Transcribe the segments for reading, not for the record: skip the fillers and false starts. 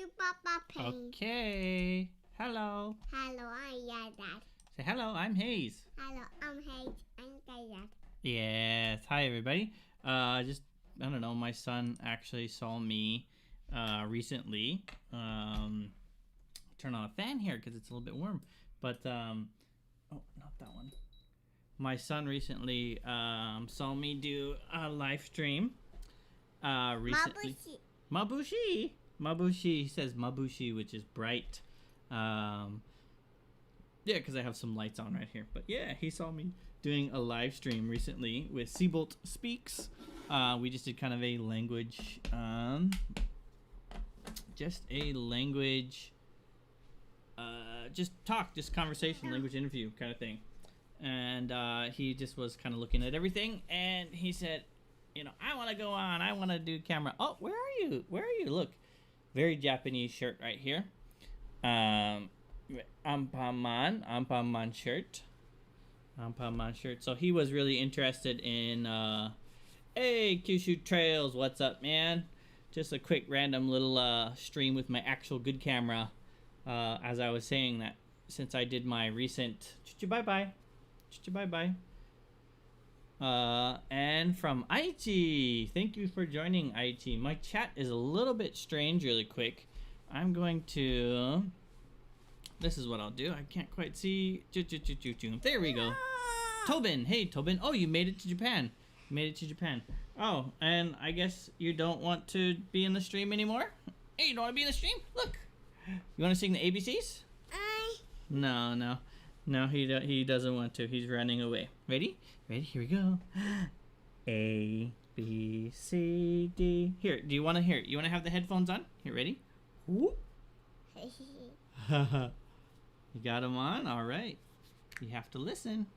you, Papa Pain. Okay. Hello. Hello, I'm Dad. Say hello, I'm Hayes. Hello, I'm Hayes. I'm Dad. Yes. Hi, everybody. I don't know, my son actually saw me recently. Turn on a fan here because it's a little bit warm. But, oh, not that one. My son recently saw me do a live stream. Recently. Mabushi. Mabushi. He says Mabushi, which is bright. Yeah, because I have some lights on right here. But yeah, he saw me doing a live stream recently with Seabolt Speaks. We just did kind of a language, just conversation, language interview kind of thing. And he just was kind of looking at everything, and he said, I want to go on. I want to do camera. Oh, where are you? Where are you? Look, very Japanese shirt right here. Anpanman shirt. Anpanman shirt. So he was really interested in, hey, Kyushu Trails, what's up, man? Just a quick random little stream with my actual good camera. As I was saying that, since I did my recent, bye-bye. Bye-bye. And from Aichi, thank you for joining, Aichi. My chat is a little bit strange really quick. I'm going to, this is what I'll do. I can't quite see. There we go. Tobin, hey Tobin. Oh, you made it to Japan. Oh, and I guess you don't want to be in the stream anymore? Hey, you don't want to be in the stream? Look. You want to sing the ABCs? No, he doesn't want to. He's running away. Ready? Here we go. A, B, C, D. Here, do you want to hear it? You want to have the headphones on? Here, ready? Whoop. You got them on? All right. You have to listen.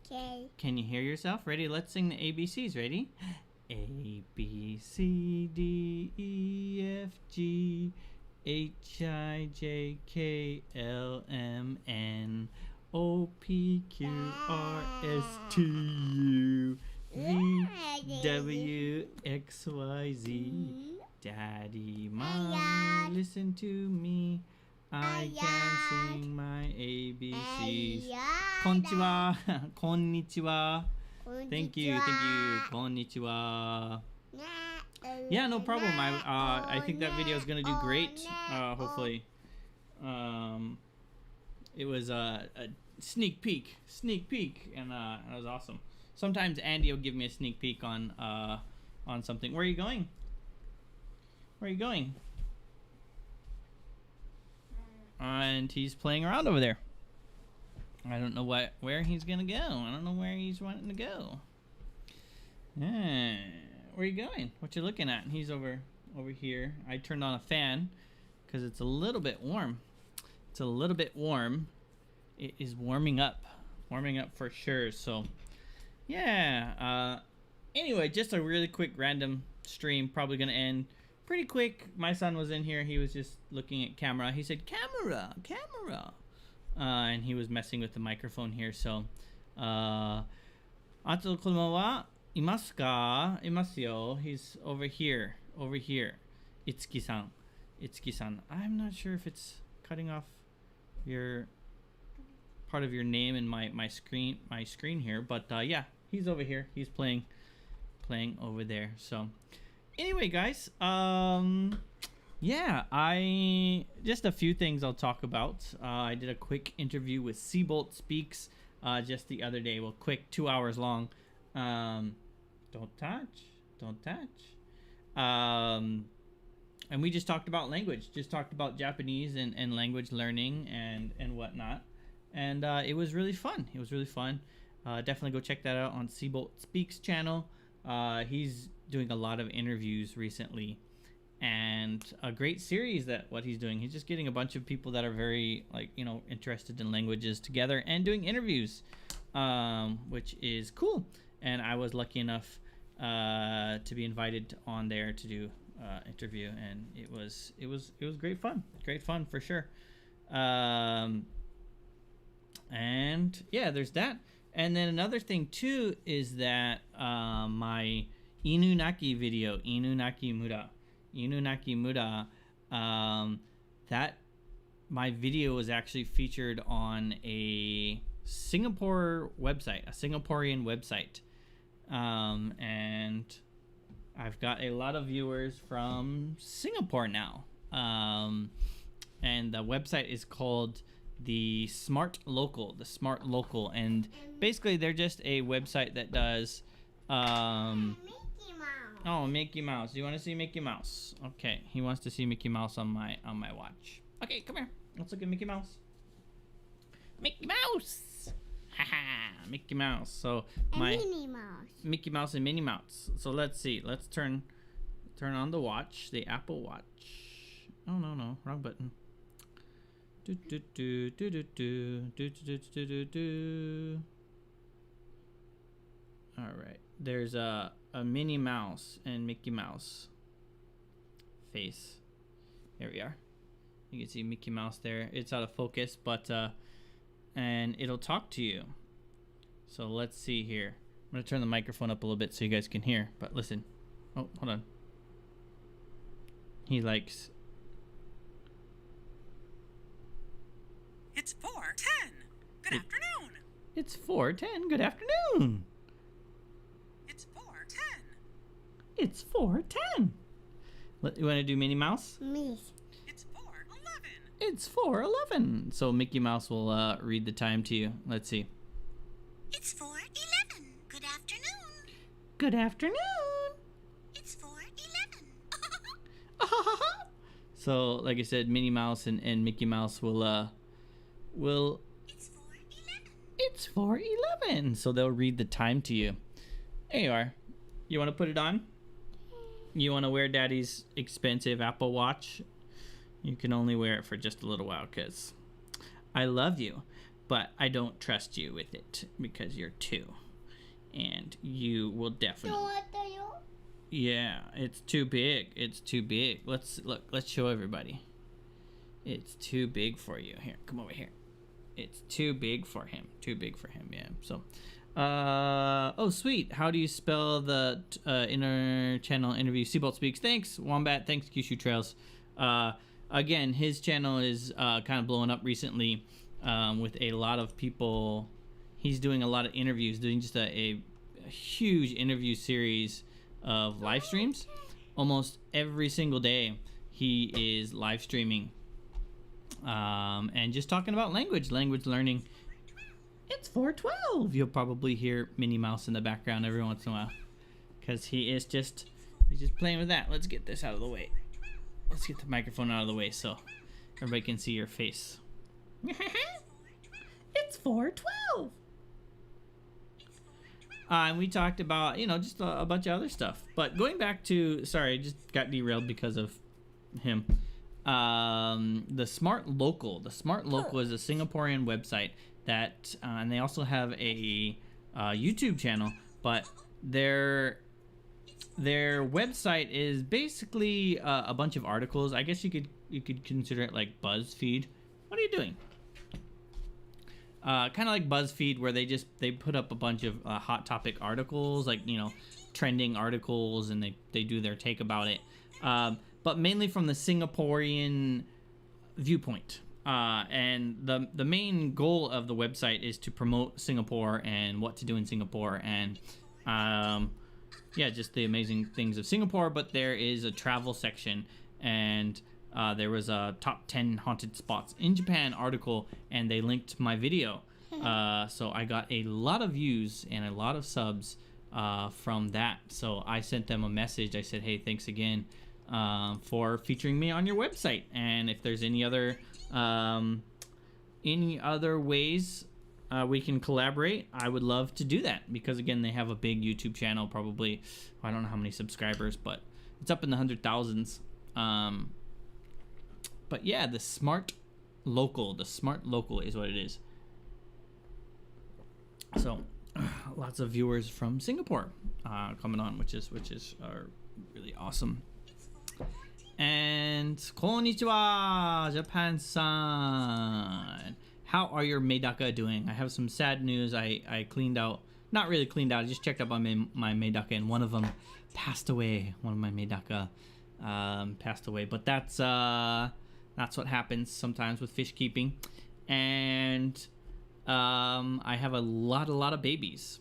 Okay. Can you hear yourself? Ready? Let's sing the ABCs. Ready? A, B, C, D, E, F, G, H, I, J, K, L, M, N, O, P, Q, R, S, T, U, V, W, X, Y, Z. Daddy, Mommy, listen to me. I can sing my ABCs. Konnichiwa. Konnichiwa. Thank you. Konnichiwa. Yeah, no problem. I think that video is gonna do great. Hopefully. It was a sneak peek, and it was awesome. Sometimes Andy will give me a sneak peek on something. Where are you going? And he's playing around over there. I don't know where he's gonna go. I don't know where he's wanting to go. Yeah. Where are you going? What you looking at? He's over here. I turned on a fan because it's a little bit warm. It is warming up for sure. So yeah. Anyway, just a really quick random stream. Probably gonna end pretty quick. My son was in here. He was just looking at camera. He said camera. And he was messing with the microphone here. So あとの子供はいますか? いますよ. He's over here. Itsuki-san. I'm not sure if it's cutting off your part of your name in my screen here, but yeah, he's over here. He's playing over there. So anyway, guys, yeah, just a few things I'll talk about. I did a quick interview with Seabolt Speaks just the other day. Well, quick, 2 hours long. Don't touch. And we just talked about language. Just talked about Japanese and language learning and whatnot. And it was really fun. Definitely go check that out on Seabolt Speaks channel. He's doing a lot of interviews recently, and a great series that what he's doing. He's just getting a bunch of people that are very interested in languages together and doing interviews, which is cool. And I was lucky enough to be invited on there to do interview, and it was great fun for sure. And yeah, there's that. And then another thing too is that my Inunaki video. Inunaki Muda. That my video was actually featured on a Singapore website, a Singaporean website. And I've got a lot of viewers from Singapore now. And the website is called the Smart Local, and basically they're just a website that does Mickey Mouse. oh, Mickey Mouse. Do you want to see Mickey Mouse? Okay, he wants to see Mickey Mouse on my watch. Okay, come here. Let's look at Mickey Mouse. Mickey Mouse. Haha, Mickey Mouse. So my Minnie Mouse. Mickey Mouse and Minnie Mouse. So let's see. Let's turn on the watch, the Apple Watch. Oh no, wrong button. Do do do do do do do do do do do. All right. There's a Minnie Mouse and Mickey Mouse face. There we are. You can see Mickey Mouse there. It's out of focus, but and it'll talk to you. So let's see here. I'm gonna turn the microphone up a little bit so you guys can hear. But listen. Oh, hold on. He likes. It's 4:10. Good afternoon. It's 4:10. Good afternoon. It's 4:10. It's 4:10. You want to do Minnie Mouse? Miss. It's 4:11. It's 4:11. So Mickey Mouse will read the time to you. Let's see. It's 4:11. Good afternoon. Good afternoon. It's 4:11. So, like I said, Minnie Mouse and Mickey Mouse will It's 4:11. It's 4:11. So they'll read the time to you. There you are. You want to put it on? You want to wear Daddy's expensive Apple Watch? You can only wear it for just a little while because I love you, but I don't trust you with it because you're 2. And you will definitely... Yeah, it's too big. It's too big. Let's show everybody. It's too big for you. Here, come over here. It's too big for him. Yeah. So, oh sweet. How do you spell the inner channel interview? Seabolt Speaks. Thanks, Wombat. Thanks, Kyushu Trails. Again, his channel is kind of blowing up recently with a lot of people. He's doing a lot of interviews, doing just a huge interview series of live streams. Almost every single day, he is live streaming. And just talking about language learning. It's 4:12. You'll probably hear Minnie Mouse in the background every once in a while, because he's just playing with that. Let's get this out of the way. Let's get the microphone out of the way so everybody can see your face. It's 4:12. And we talked about, just a bunch of other stuff. But going back to, sorry, I just got derailed because of him. The Smart Local. The Smart Local is a Singaporean website that, and they also have a YouTube channel, but their website is basically a bunch of articles. I guess you could consider it like BuzzFeed. What are you doing? Kind of like BuzzFeed, where they put up a bunch of hot topic articles, like trending articles, and they do their take about it. But mainly from the Singaporean viewpoint. And the main goal of the website is to promote Singapore and what to do in Singapore, and just the amazing things of Singapore. But there is a travel section, and there was a top 10 haunted spots in Japan article, and they linked my video. So I got a lot of views and a lot of subs from that. So I sent them a message. I said, hey, thanks again for featuring me on your website, and if there's any other ways we can collaborate, I would love to do that, because again, they have a big YouTube channel, probably, I don't know how many subscribers, but it's up in the 100,000s. But yeah, the Smart Local is what it is. So lots of viewers from Singapore coming on, which is really awesome. And konnichiwa, Japan-san. How are your Maydaka doing? I have some sad news. I cleaned out, not really cleaned out, I just checked up on my Maydaka, and one of them passed away. One of my Maydaka passed away. But that's what happens sometimes with fish keeping. And I have a lot of babies.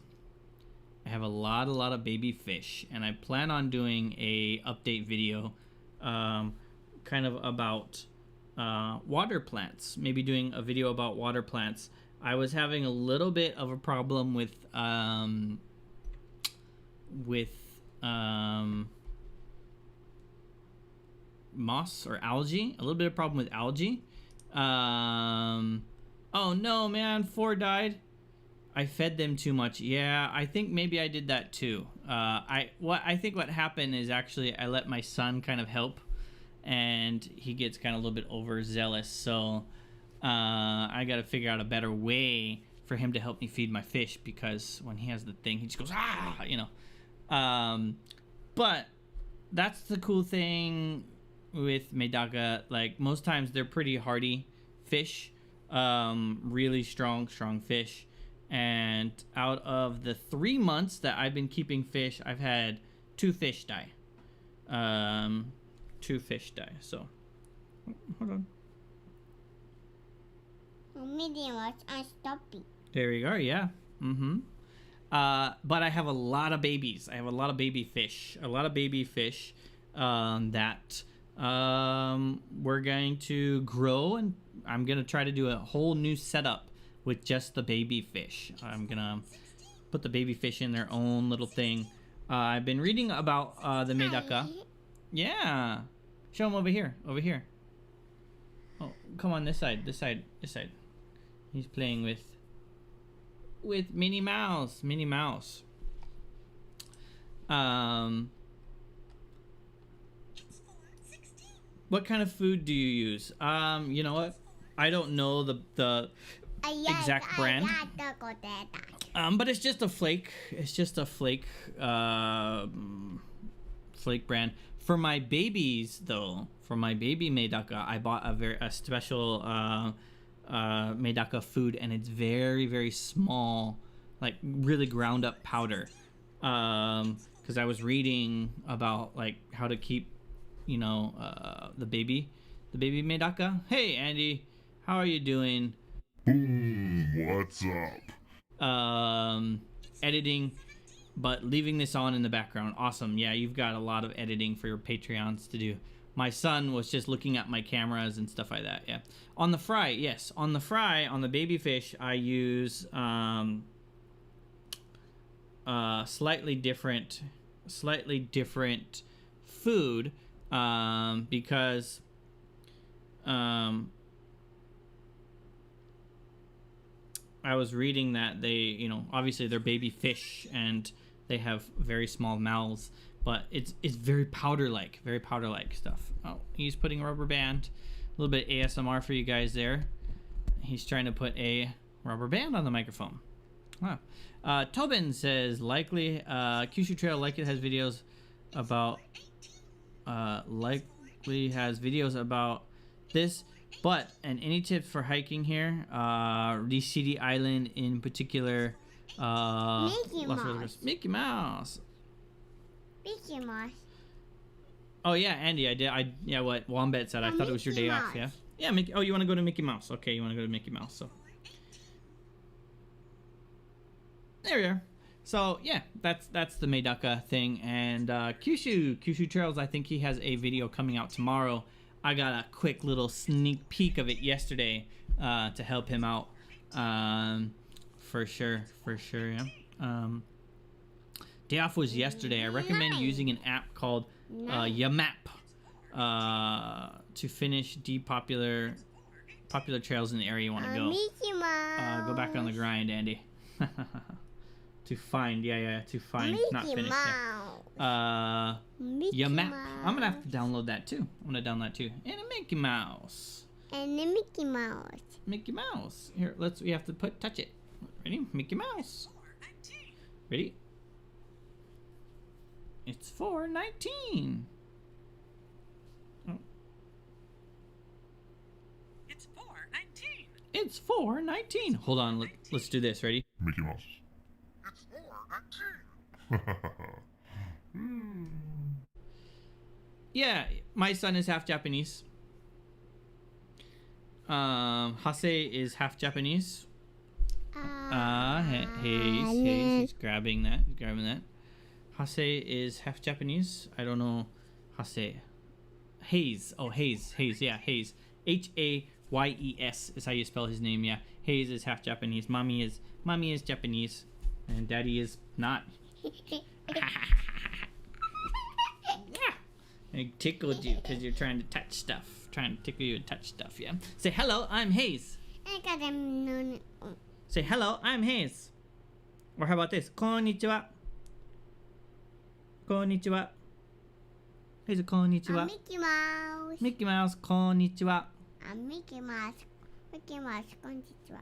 I have a lot of baby fish, and I plan on doing a update video, kind of about water plants. Maybe doing a video about water plants. I was having a little bit of a problem with moss or algae. A little bit of problem with algae. Oh no, man! 4 died. I fed them too much. Yeah, I think maybe I did that too. I think what happened is actually I let my son kind of help, and he gets kind of a little bit overzealous. So I got to figure out a better way for him to help me feed my fish, because when he has the thing, he just goes you know. But that's the cool thing with Maydaka. Like most times they're pretty hardy fish, really strong fish. And out of the 3 months that I've been keeping fish, I've had 2 fish die. 2 fish die. So, hold on. There you go. Yeah. But I have a lot of babies. I have a lot of baby fish. That we're going to grow, and I'm gonna try to do a whole new setup with just the baby fish. I'm gonna put the baby fish in their own little thing. I've been reading about the Maydaka. Yeah, show them over here. Oh, come on, this side. He's playing with Minnie Mouse. What kind of food do you use? You know what? I don't know the exact brand. But it's just a flake. Flake brand. For my babies, though, for my baby Maydaka, I bought a special Maydaka food, and it's very small, like really ground up powder. Because I was reading about like how to keep, you know, the baby Maydaka. Hey Andy, how are you doing? What's up? Editing, but leaving this on in the background. Awesome. Yeah, you've got a lot of editing for your Patreons to do. My son was just looking at my cameras and stuff like that. Yeah. On the fry, yes. On the baby fish, I use slightly different food, because I was reading that they, you know, obviously they're baby fish and they have very small mouths, but it's very powder-like stuff. Oh, he's putting a rubber band. A little bit of ASMR for you guys there. He's trying to put a rubber band on the microphone. Wow. Tobin says, likely, Kyushu Trail likely has videos about, this. But, and any tips for hiking here? City Island in particular. Mickey Mouse. Oh yeah, Andy, yeah, what Wombat said. I thought it was your day off. Yeah. Yeah, Mickey. Oh, you want to go to Mickey Mouse? Okay, you want to go to Mickey Mouse. So there we are. So yeah, that's the Maydaka thing, and Kyushu Trails. I think he has a video coming out tomorrow. I got a quick little sneak peek of it yesterday to help him out, for sure, yeah. Day off was yesterday. I recommend using an app called Yamap to finish popular trails in the area you want to go. Go back on the grind, Andy. To find, not finish. Yamap. I'm gonna have to download that too. And a Mickey Mouse. Mickey Mouse. Here, we have to touch it. Ready? Mickey Mouse. Ready? It's 419. Oh. It's 419. It's 419. Hold on, let's do this. Ready? Mickey Mouse. It's 419. Yeah, my son is half Japanese. Hase is half Japanese. Hayes, he's grabbing that. Hase is half Japanese. I don't know. Hase. Hayes. Oh, Hayes. Yeah, Hayes. Hayes is how you spell his name. Yeah, Hayes is half Japanese. Mommy is Japanese, and Daddy is not. I tickled you because you're trying to touch stuff. Trying to tickle you and touch stuff. Yeah. Say hello. I'm Hayes. Say hello. I'm Hayes. Or how about this? Konnichiwa. Konnichiwa. Hey, konnichiwa. Mickey Mouse. Mickey Mouse, konnichiwa. Mickey Mouse. Mickey Mouse, konnichiwa.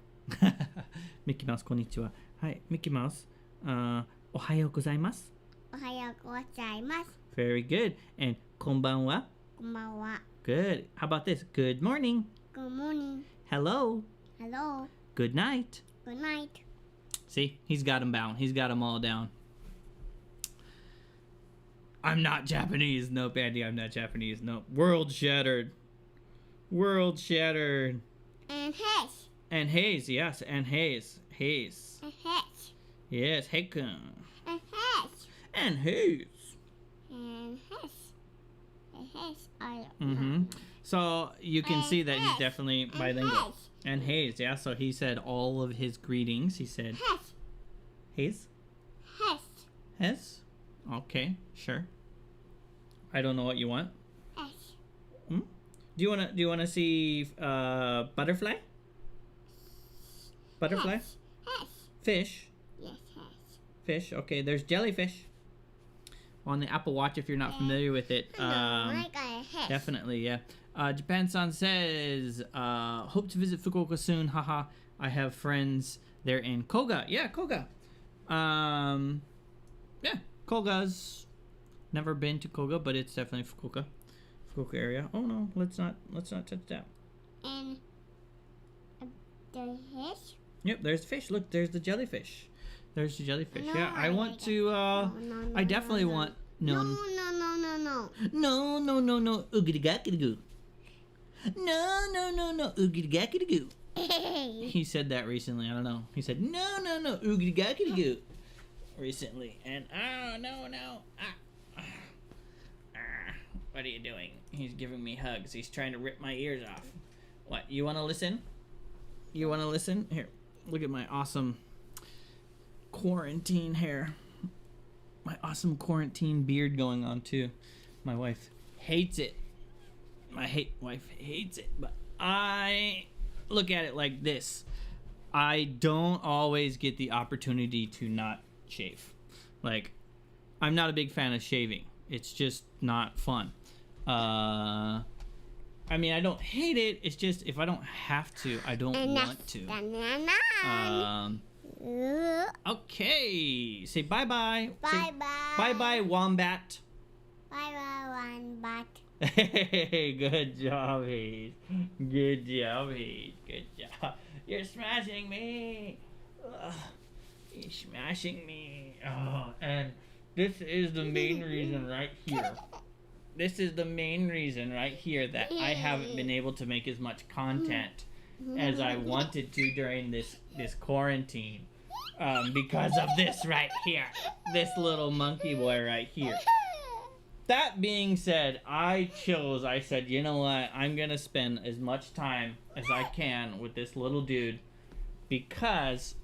Mickey Mouse, konnichiwa. Hi, Mickey Mouse. Ohayou gozaimasu. Ohayou gozaimasu. Very good. And konbanwa. Konbanwa. Good. How about this? Good morning. Good morning. Hello. Hello. Good night. Good night. See, he's got them bound. He's got them all down. I'm not Japanese. Nope, Andy, I'm not Japanese. Nope. World shattered. World shattered. And Hayes. And Hayes, yes. And Hayes. Hayes. And Hayes. Yes, Heikun. And Hayes. And Hayes. And Hayes. And Hayes. Mm-hmm. So you can see that he's definitely bilingual. And And Hayes, yeah. So he said all of his greetings. He said Hayes. Hayes. Hayes. Hayes. Okay, sure. I don't know what you want. Hayes. Hmm? Do you wanna see butterfly? Butterfly? Hayes. Fish. Yes, Hayes. Fish. Okay, there's jellyfish on the Apple Watch if you're not familiar with it. Definitely, yeah. Japan-san says, hope to visit Fukuoka soon. Haha. I have friends there in Koga. Yeah, Koga. Yeah, Koga's never been to Koga, but it's definitely Fukuoka area. Oh no, let's not touch that. And the fish. Yep, there's fish. Look, there's the jellyfish. There's the jellyfish. No, Yeah, I want to. I definitely want. No. No, oogity gackity goo. No, oogity gackity goo. He said that recently. I don't know. He said no, oogity gackity goo recently, and no. What are you doing? He's giving me hugs. He's trying to rip my ears off. What? You want to listen? You want to listen? Here, look at my awesome quarantine hair. My awesome quarantine beard going on too. My wife hates it. My wife hates it, but I look at it like this. I don't always get the opportunity to not shave. Like, I'm not a big fan of shaving. It's just not fun. I mean, I don't hate it. It's just if I don't have to, I don't want to. Okay. Say bye-bye. Bye-bye. Bye-bye, wombat. Bye-bye, wombat. Hey, good job, Hayes. Good job, Hayes. Good job. You're smashing me. Ugh. You're smashing me. Oh, and this is the main reason right here. This is the main reason right here that I haven't been able to make as much content as I wanted to during this quarantine. Because of this right here. This little monkey boy right here. That being said, I said, you know what? I'm going to spend as much time as I can with this little dude because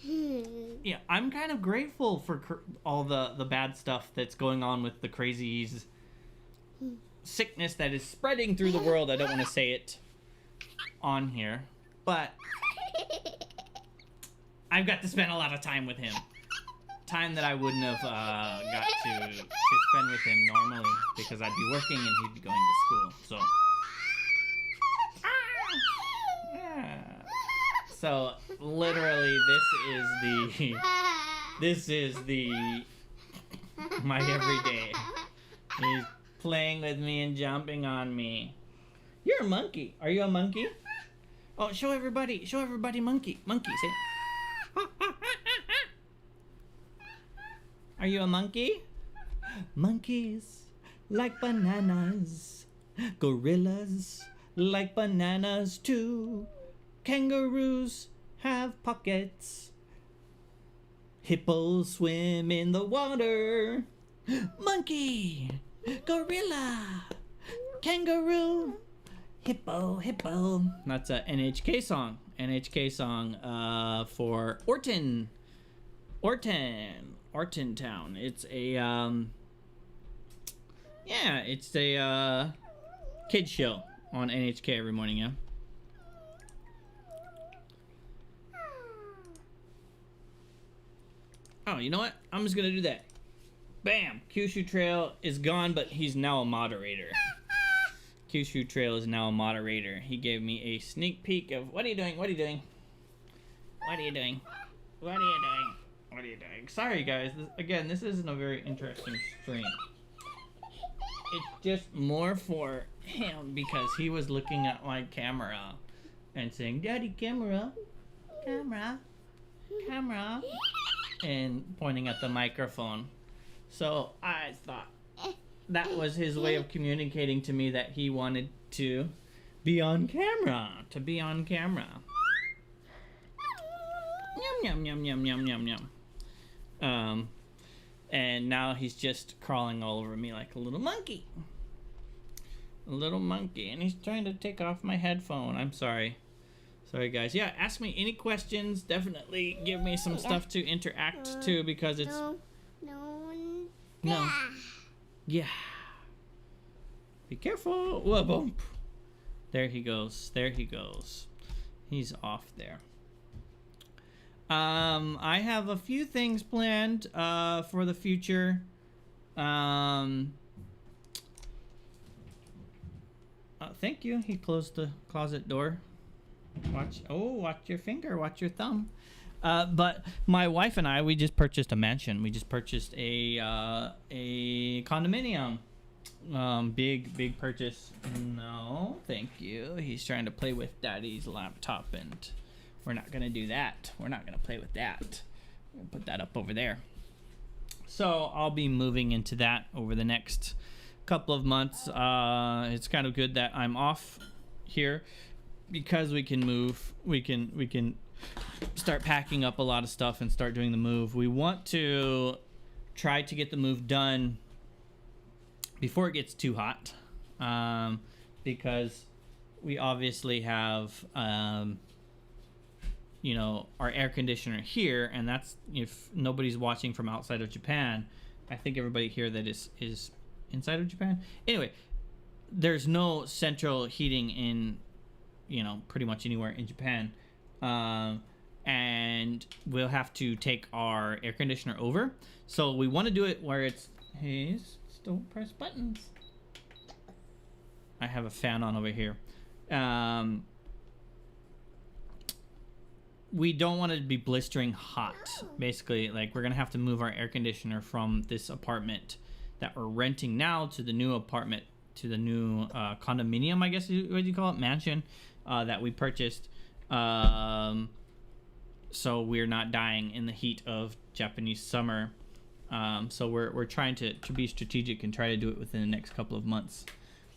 yeah, I'm kind of grateful for all the bad stuff that's going on with the crazy sickness that is spreading through the world. I don't want to say it on here, but I've got to spend a lot of time with him. Time that I wouldn't have got to spend with him normally because I'd be working and he'd be going to school. So, yeah. So literally, this is my everyday. He's playing with me and jumping on me. You're a monkey. Are you a monkey? Oh, show everybody monkey. Monkey, say. Are you a monkey? Monkeys like bananas. Gorillas like bananas too. Kangaroos have pockets. Hippos swim in the water. Monkey, gorilla, kangaroo, hippo. That's a NHK song. NHK song for Orton Town. It's a it's a kids show on NHK every morning. Yeah. Oh, you know what? I'm just gonna do that. Bam! Kyushu Trail is gone, but he's now a moderator. Kyushu Trail is now a moderator. He gave me a sneak peek of what are you doing? What are you doing? What are you doing? What are you doing? What are you doing? Sorry, guys. This isn't a very interesting stream. It's just more for him because he was looking at my camera and saying, "Daddy, camera, camera, camera," and pointing at the microphone. So I thought that was his way of communicating to me that he wanted to be on camera. Yum, yum, yum, yum, yum, yum, yum. And now he's just crawling all over me like a little monkey. And he's trying to take off my headphone. I'm sorry. Sorry, guys. Yeah, ask me any questions. Definitely give me some stuff to interact to because it's... No. Yeah. Be careful. Whoa, bump. There he goes. He's off there. I have a few things planned for the future. Thank you. He closed the closet door. Watch your finger. Watch your thumb. But my wife and I, we just purchased a mansion. We just purchased a condominium. Big purchase. No, thank you. He's trying to play with Daddy's laptop, and we're not gonna do that. We're not gonna play with that. We'll put that up over there. So I'll be moving into that over the next couple of months. It's kind of good that I'm off here because we can move. We can start packing up a lot of stuff and start doing the move. We want to try to get the move done before it gets too hot, because we obviously have our air conditioner here, and that's, if nobody's watching from outside of Japan, I think everybody here that is inside of Japan. Anyway, there's no central heating in pretty much anywhere in Japan. And we'll have to take our air conditioner over. So we want to do it where it's... Hey, don't press buttons. I have a fan on over here. We don't want it to be blistering hot. Basically, like, we're going to have to move our air conditioner from this apartment that we're renting now to the new apartment, to the new condominium, I guess what do you call it? Mansion that we purchased. So we're not dying in the heat of Japanese summer. So we're trying to be strategic and try to do it within the next couple of months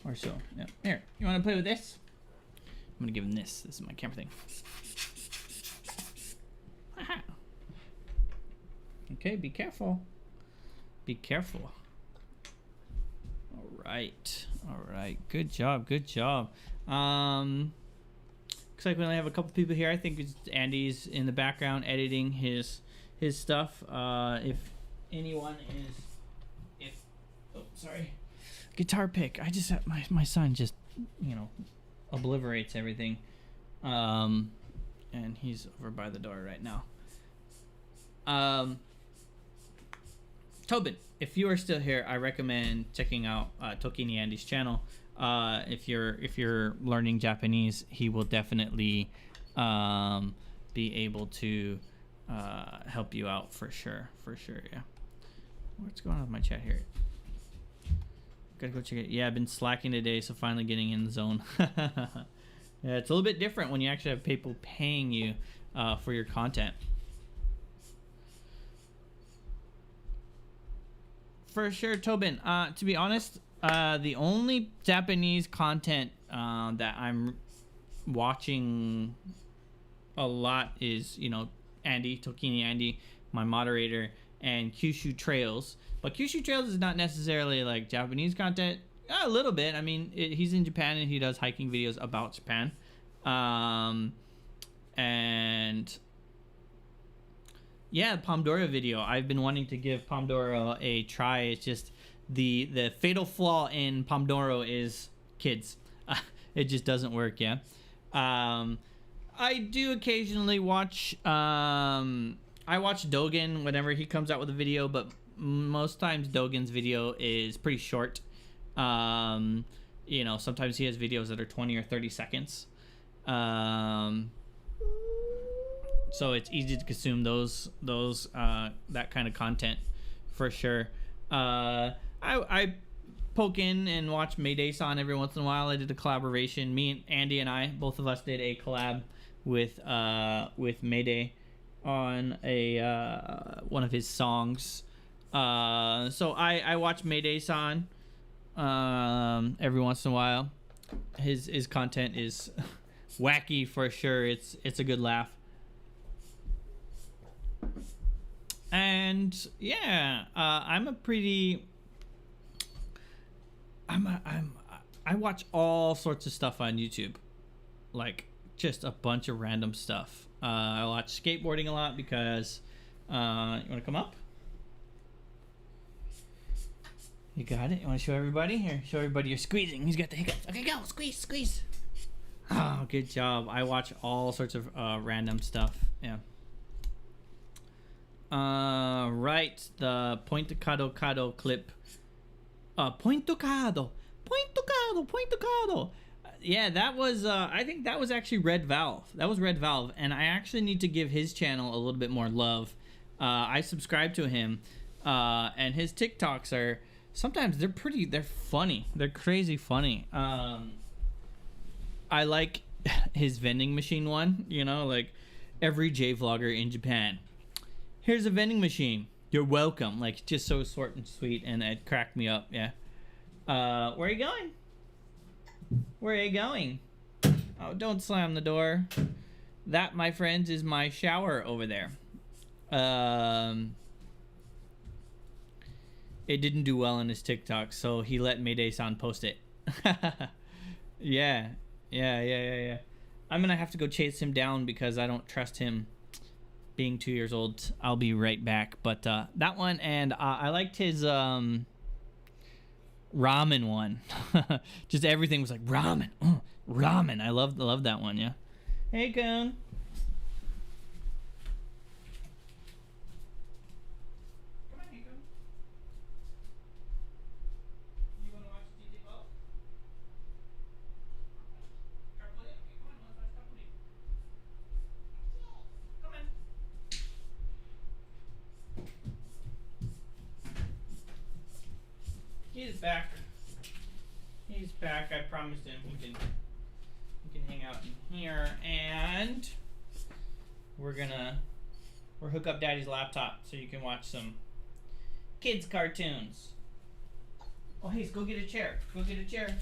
or so. Yeah. Here, you want to play with this? I'm gonna give him this. This is my camera thing. Aha. Okay, be careful. Be careful. All right. Good job. Looks like we only have a couple people here. I think it's Andy's in the background editing his stuff. If anyone is, guitar pick. I just my son just obliterates everything, and he's over by the door right now. Tobin, if you are still here, I recommend checking out Tokini Andy's channel. If you're learning Japanese, he will definitely be able to help you out for sure. Yeah. What's going on with my chat here? Gotta go check it. Yeah, I've been slacking today, so finally getting in the zone. Yeah, it's a little bit different when you actually have people paying you for your content. for sure, Tobin. To be honest, the only Japanese content that I'm watching a lot is, you know, Andy, Tokini Andy, my moderator, and Kyushu Trails. But Kyushu Trails is not necessarily like Japanese content. A little bit. I mean, he's in Japan and he does hiking videos about Japan. And yeah, Pomodoro video. I've been wanting to give Pomodoro a try. It's just the fatal flaw in Pomodoro is kids. It just doesn't work. Yeah. I do occasionally watch. I watch Dogen whenever he comes out with a video, but most times Dogen's video is pretty short. You know, sometimes he has videos that are 20 or 30 seconds. So it's easy to consume those that kind of content for sure. I poke in and watch Maydays on every once in a while. I did a collaboration. Me and Andy and I, both of us, did a collab with Mayday on a one of his songs. So I watch Maydays on every once in a while. His content is wacky for sure. It's a good laugh. And yeah, I watch all sorts of stuff on YouTube, like just a bunch of random stuff. I watch skateboarding a lot because you want to come up? You got it. You want to show everybody? Here, show everybody you're squeezing. He's got the hiccups. Okay, go squeeze. Oh, good job. I watch all sorts of random stuff. Yeah. Right, the Pointocado clip. Pointocado. Yeah, that was I think that was actually Red Valve. That was Red Valve, and I actually need to give his channel a little bit more love. I subscribe to him, and his TikToks are sometimes they're funny. They're crazy funny. I like his vending machine one, you know, like every J vlogger in Japan. Here's a vending machine. You're welcome. Like, just so short and sweet, and it cracked me up. Yeah. Where are you going? Where are you going? Oh, don't slam the door. That, my friends, is my shower over there. It didn't do well in his TikTok, so he let Mayday-san post it. Yeah. I'm gonna have to go chase him down because I don't trust him being 2 years old. I'll be right back. But that one, and I liked his ramen one. Just everything was like ramen. Ramen. I love that one. Yeah. Hey, Coon. Come on, hey, Coon. You want to watch DJ Bob? Carpoli? Okay, come on. Let's watch Carpoli. Come on. He's back. He's back. I promised him he can hang out in here, and we're hook up Daddy's laptop so you can watch some kids cartoons. Oh, hey, go get a chair. Go get a chair.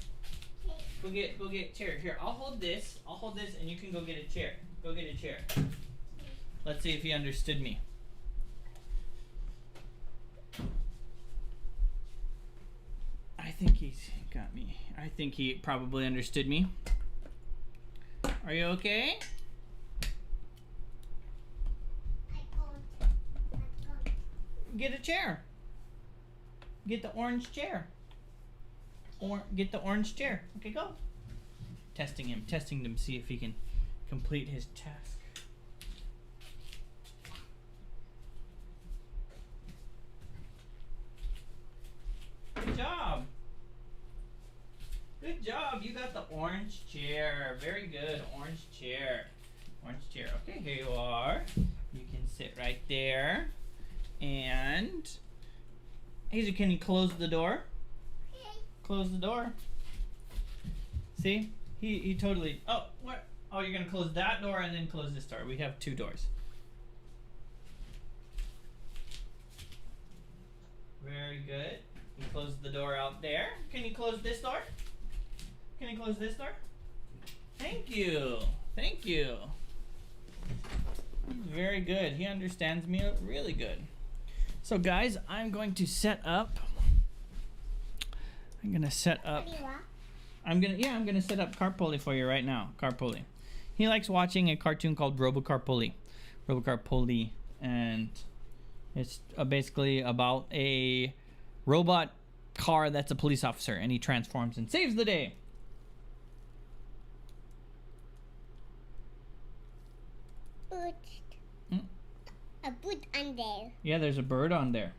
Go get a chair. Here, I'll hold this, and you can go get a chair. Go get a chair. Let's see if he understood me. I think he's got me. I think he probably understood me. Are you okay? Get a chair. Get the orange chair. Get the orange chair. Okay, go. Testing him to see if he can complete his task. Good job. Good job. You got the orange chair. Very good. Orange chair. Orange chair. Okay, here you are. You can sit right there. And Hazel, can you close the door? Okay. Close the door. See? He totally. Oh, what? Oh, you're gonna close that door and then close this door. We have two doors. Very Very good. You close the door out there. Can you close this door? Can you close this door? Thank you. Thank you. Very good. He understands me really good. So guys, I'm going to set up. I'm gonna set up Carpoli for you right now. Carpoli. He likes watching a cartoon called Robocarpoli. Robocarpoli, and it's basically about a robot car that's a police officer, and he transforms and saves the day. A bird on there. Yeah, there's a bird on there.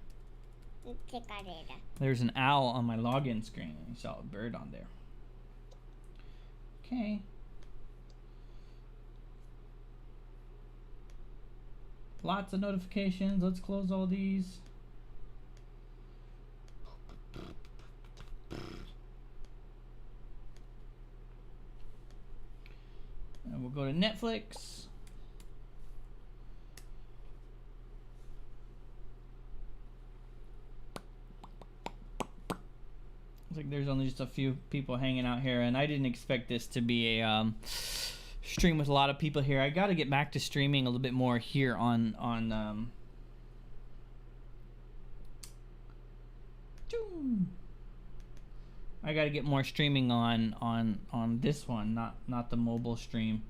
There's an owl on my login screen, and you saw a bird on there. Okay. Lots of notifications. Let's close all these. And we'll go to Netflix. Looks like there's only just a few people hanging out here, and I didn't expect this to be a stream with a lot of people here. I got to get back to streaming a little bit more here on I got to get more streaming on this one, not the mobile stream.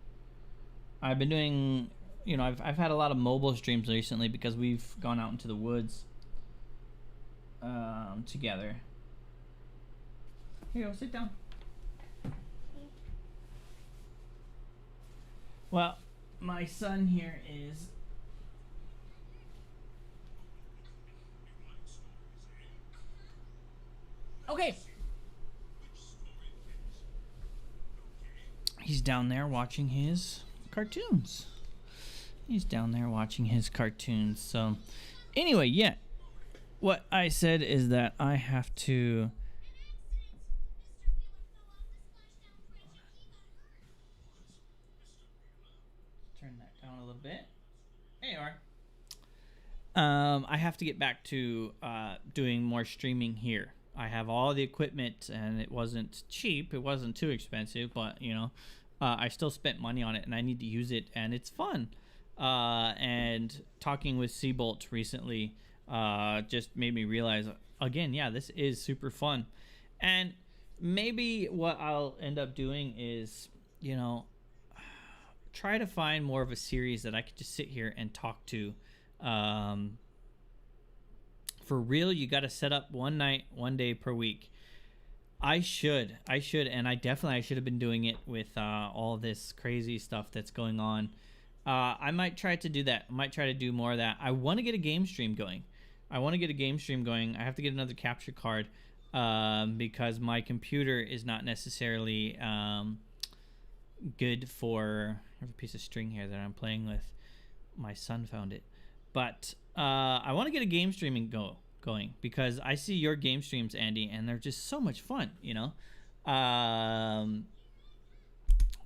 I've been doing, you know, I've had a lot of mobile streams recently because we've gone out into the woods together. Here you go, sit down. Well, my son here is okay. He's down there watching his cartoons. So, anyway, yeah. What I said is that I have to turn that down a little bit. There you are. I have to get back to doing more streaming here. I have all the equipment, and it wasn't cheap. It wasn't too expensive, but you know, I still spent money on it, and I need to use it, and it's fun. And talking with Seabolt recently just made me realize again, yeah, this is super fun. And maybe what I'll end up doing is, you know, try to find more of a series that I could just sit here and talk to. For real, you got to set up one night, one day per week. I should, and I should have been doing it with all this crazy stuff that's going on. I might try to do that. I might try to do more of that. I want to get a game stream going. I have to get another capture card because my computer is not necessarily good for. I have a piece of string here that I'm playing with. My son found it. But I want to get a game streaming going because I see your game streams, Andy, and they're just so much fun, you know?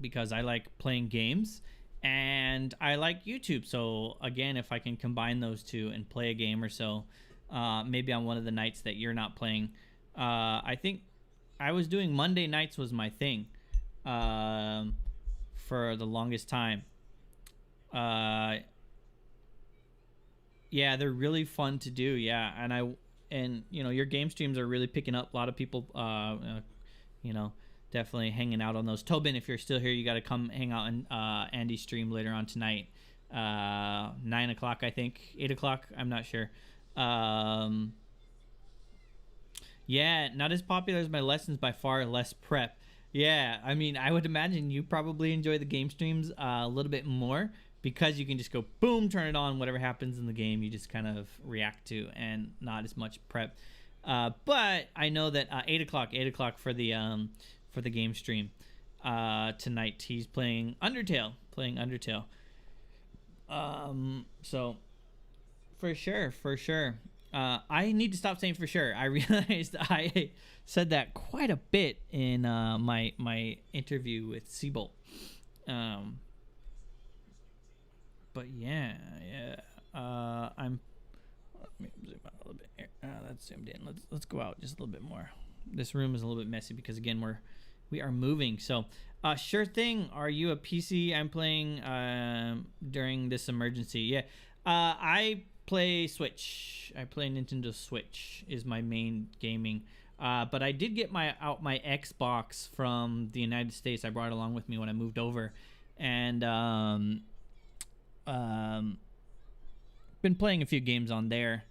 Because I like playing games and I like YouTube. So, again, if I can combine those two and play a game or so, maybe on one of the nights that you're not playing. I think I was doing Monday nights was my thing for the longest time. Yeah, they're really fun to do. Yeah, and you know, your game streams are really picking up. A lot of people, you know, definitely hanging out on those. Tobin, if you're still here, you got to come hang out on Andy's stream later on tonight. 9 o'clock, I think. 8 o'clock. I'm not sure. Yeah, not as popular as my lessons, by far less prep. Yeah, I mean, I would imagine you probably enjoy the game streams a little bit more because you can just go boom, turn it on, whatever happens in the game, you just kind of react to, and not as much prep. But I know that 8 o'clock for the game stream tonight. He's playing Undertale. So for sure. I need to stop saying for sure. I realized I said that quite a bit in my interview with Seabolt. But yeah. Let me zoom out a little bit here. zoomed in. Let's go out just a little bit more. This room is a little bit messy because again we are moving. So sure thing. Are you a PC? I'm playing during this emergency. Yeah. I play Switch. I play Nintendo Switch is my main gaming. But I did get my Xbox from the United States. I brought it along with me when I moved over, and been playing a few games on there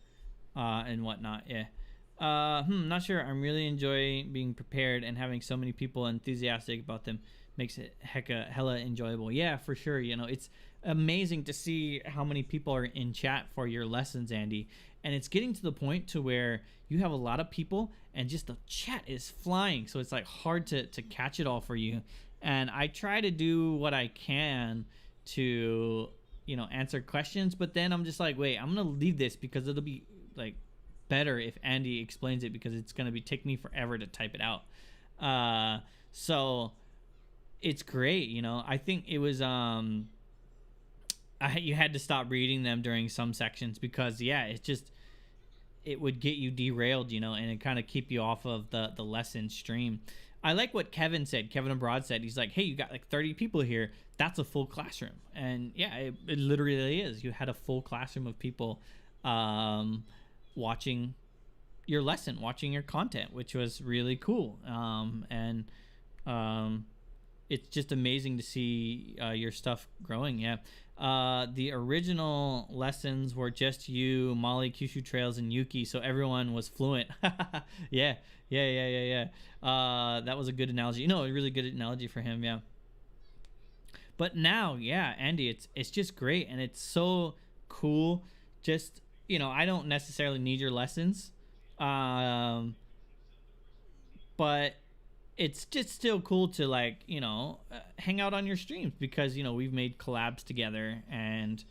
and whatnot. Yeah. Not sure. I'm really enjoying being prepared, and having so many people enthusiastic about them makes it hella enjoyable. Yeah, for sure. You know, it's amazing to see how many people are in chat for your lessons, Andy. And it's getting to the point to where you have a lot of people and just the chat is flying. So it's like hard to catch it all for you. And I try to do what I can to, you know, answer questions. But then I'm just like, wait, I'm going to leave this because it'll be like better if Andy explains it, because it's going to take me forever to type it out. So it's great. You know, I think it was, you had to stop reading them during some sections because it would get you derailed, you know, and it kind of keep you off of the lesson stream. I like what Kevin Abroad said. He's like, hey, you got like 30 people here. That's a full classroom. And yeah, it literally is. You had a full classroom of people watching your lesson, watching your content, which was really cool. It's just amazing to see your stuff growing. Yeah. The original lessons were just you, Molly, Kyushu Trails, and Yuki, so everyone was fluent. Yeah. That was a good analogy. You know, a really good analogy for him. Yeah. But now, yeah, Andy, it's just great, and it's so cool. Just, you know, I don't necessarily need your lessons, but it's just still cool to, like, you know, hang out on your streams because, you know, we've made collabs together and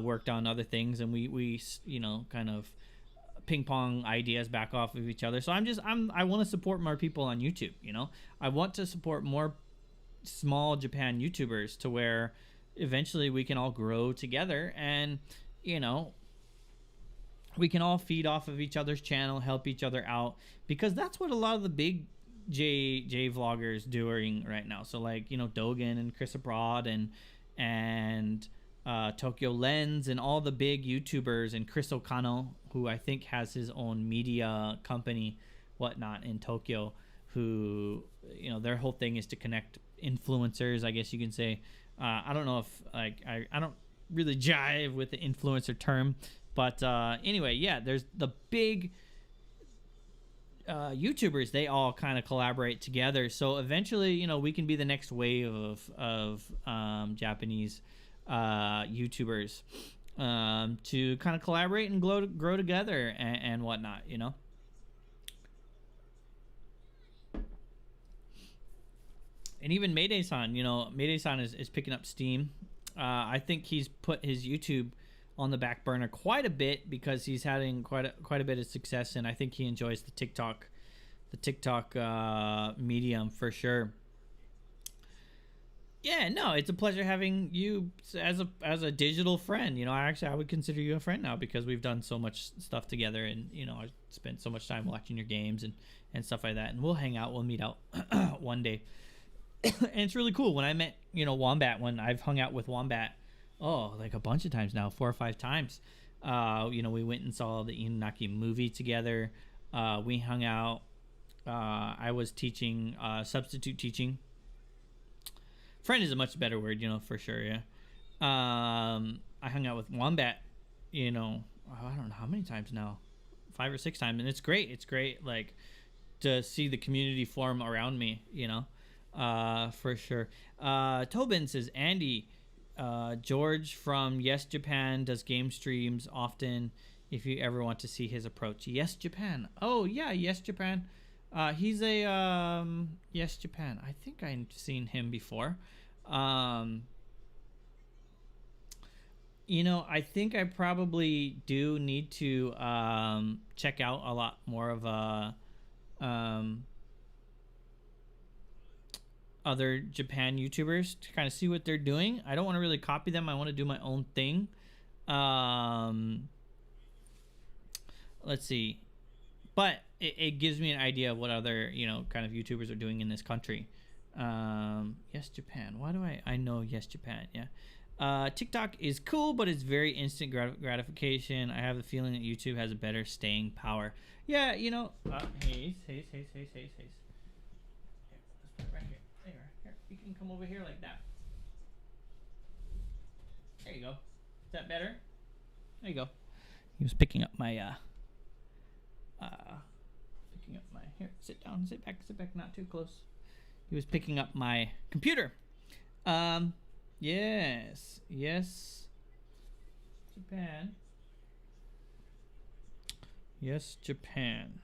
worked on other things, and we you know, kind of ping pong ideas back off of each other. So I want to support more people on YouTube. You know, I want to support more small Japan YouTubers to where eventually we can all grow together, and, you know, we can all feed off of each other's channel, help each other out, because that's what a lot of the big J vloggers doing right now. So, like, you know, Dogen and Chris Abroad and Tokyo Lens and all the big YouTubers, and Chris Okano, who I think has his own media company, whatnot, in Tokyo, who, you know, their whole thing is to connect influencers, I guess you can say. I don't know if, like, I don't really jive with the influencer term, but anyway, yeah, there's the big YouTubers. They all kind of collaborate together, so eventually, you know, we can be the next wave of Japanese YouTubers to kind of collaborate and grow together and whatnot, you know. And even Maydays-san, you know, Maydays-san is picking up steam. I think he's put his YouTube on the back burner quite a bit because he's having quite a bit of success, and I think he enjoys the TikTok medium for sure. Yeah, no, it's a pleasure having you as a digital friend. You know, I would consider you a friend now because we've done so much stuff together, and, you know, I spent so much time watching your games and stuff like that. And we'll hang out, we'll meet out one day. And it's really cool. When I met, you know, Wombat, when I've hung out with Wombat, like a bunch of times now, 4 or 5 times. You know, we went and saw the Inunaki movie together. We hung out. I was teaching, substitute teaching. Friend is a much better word, you know, for sure. Yeah. I hung out with Wombat, you know, I don't know how many times now, 5 or 6 times, and it's great. It's great, like, to see the community form around me, you know, for sure. Tobin says, Andy, George from Yes Japan does game streams often if you ever want to see his approach. Yes Japan. Oh yeah, Yes Japan. He's a Yes Japan. I think I've seen him before. You know, I think I probably do need to check out a lot more of other Japan YouTubers to kind of see what they're doing. I don't want to really copy them. I want to do my own thing. Let's see. but it gives me an idea of what other, you know, kind of YouTubers are doing in this country. Yes Japan. Why do I know Yes Japan? Yeah. TikTok is cool, but it's very instant gratification. I have the feeling that YouTube has a better staying power. Yeah, you know. Haze. Here, let's put it right here. There, here. You can come over here like that. There you go. Is that better? There you go. He was picking up my here, sit down, sit back, not too close. He was picking up my computer. Yes, Japan. Yes, Japan.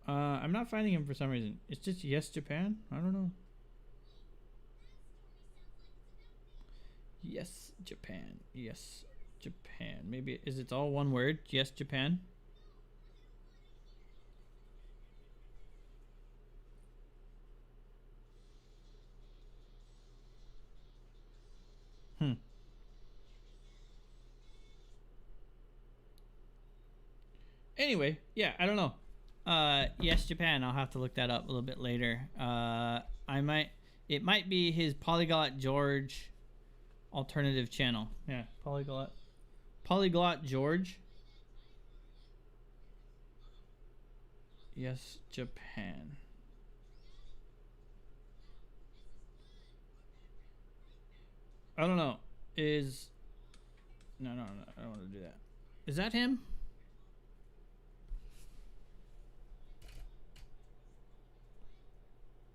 I'm not finding him for some reason. It's just Yes Japan? I don't know. Yes Japan. Yes Japan. Maybe is it all one word? Yes Japan. Anyway, yeah, I don't know. Yes Japan. I'll have to look that up a little bit later. It might be his Polyglot George alternative channel. Yeah, Polyglot George. Yes Japan. I don't know. No, I don't want to do that. Is that him?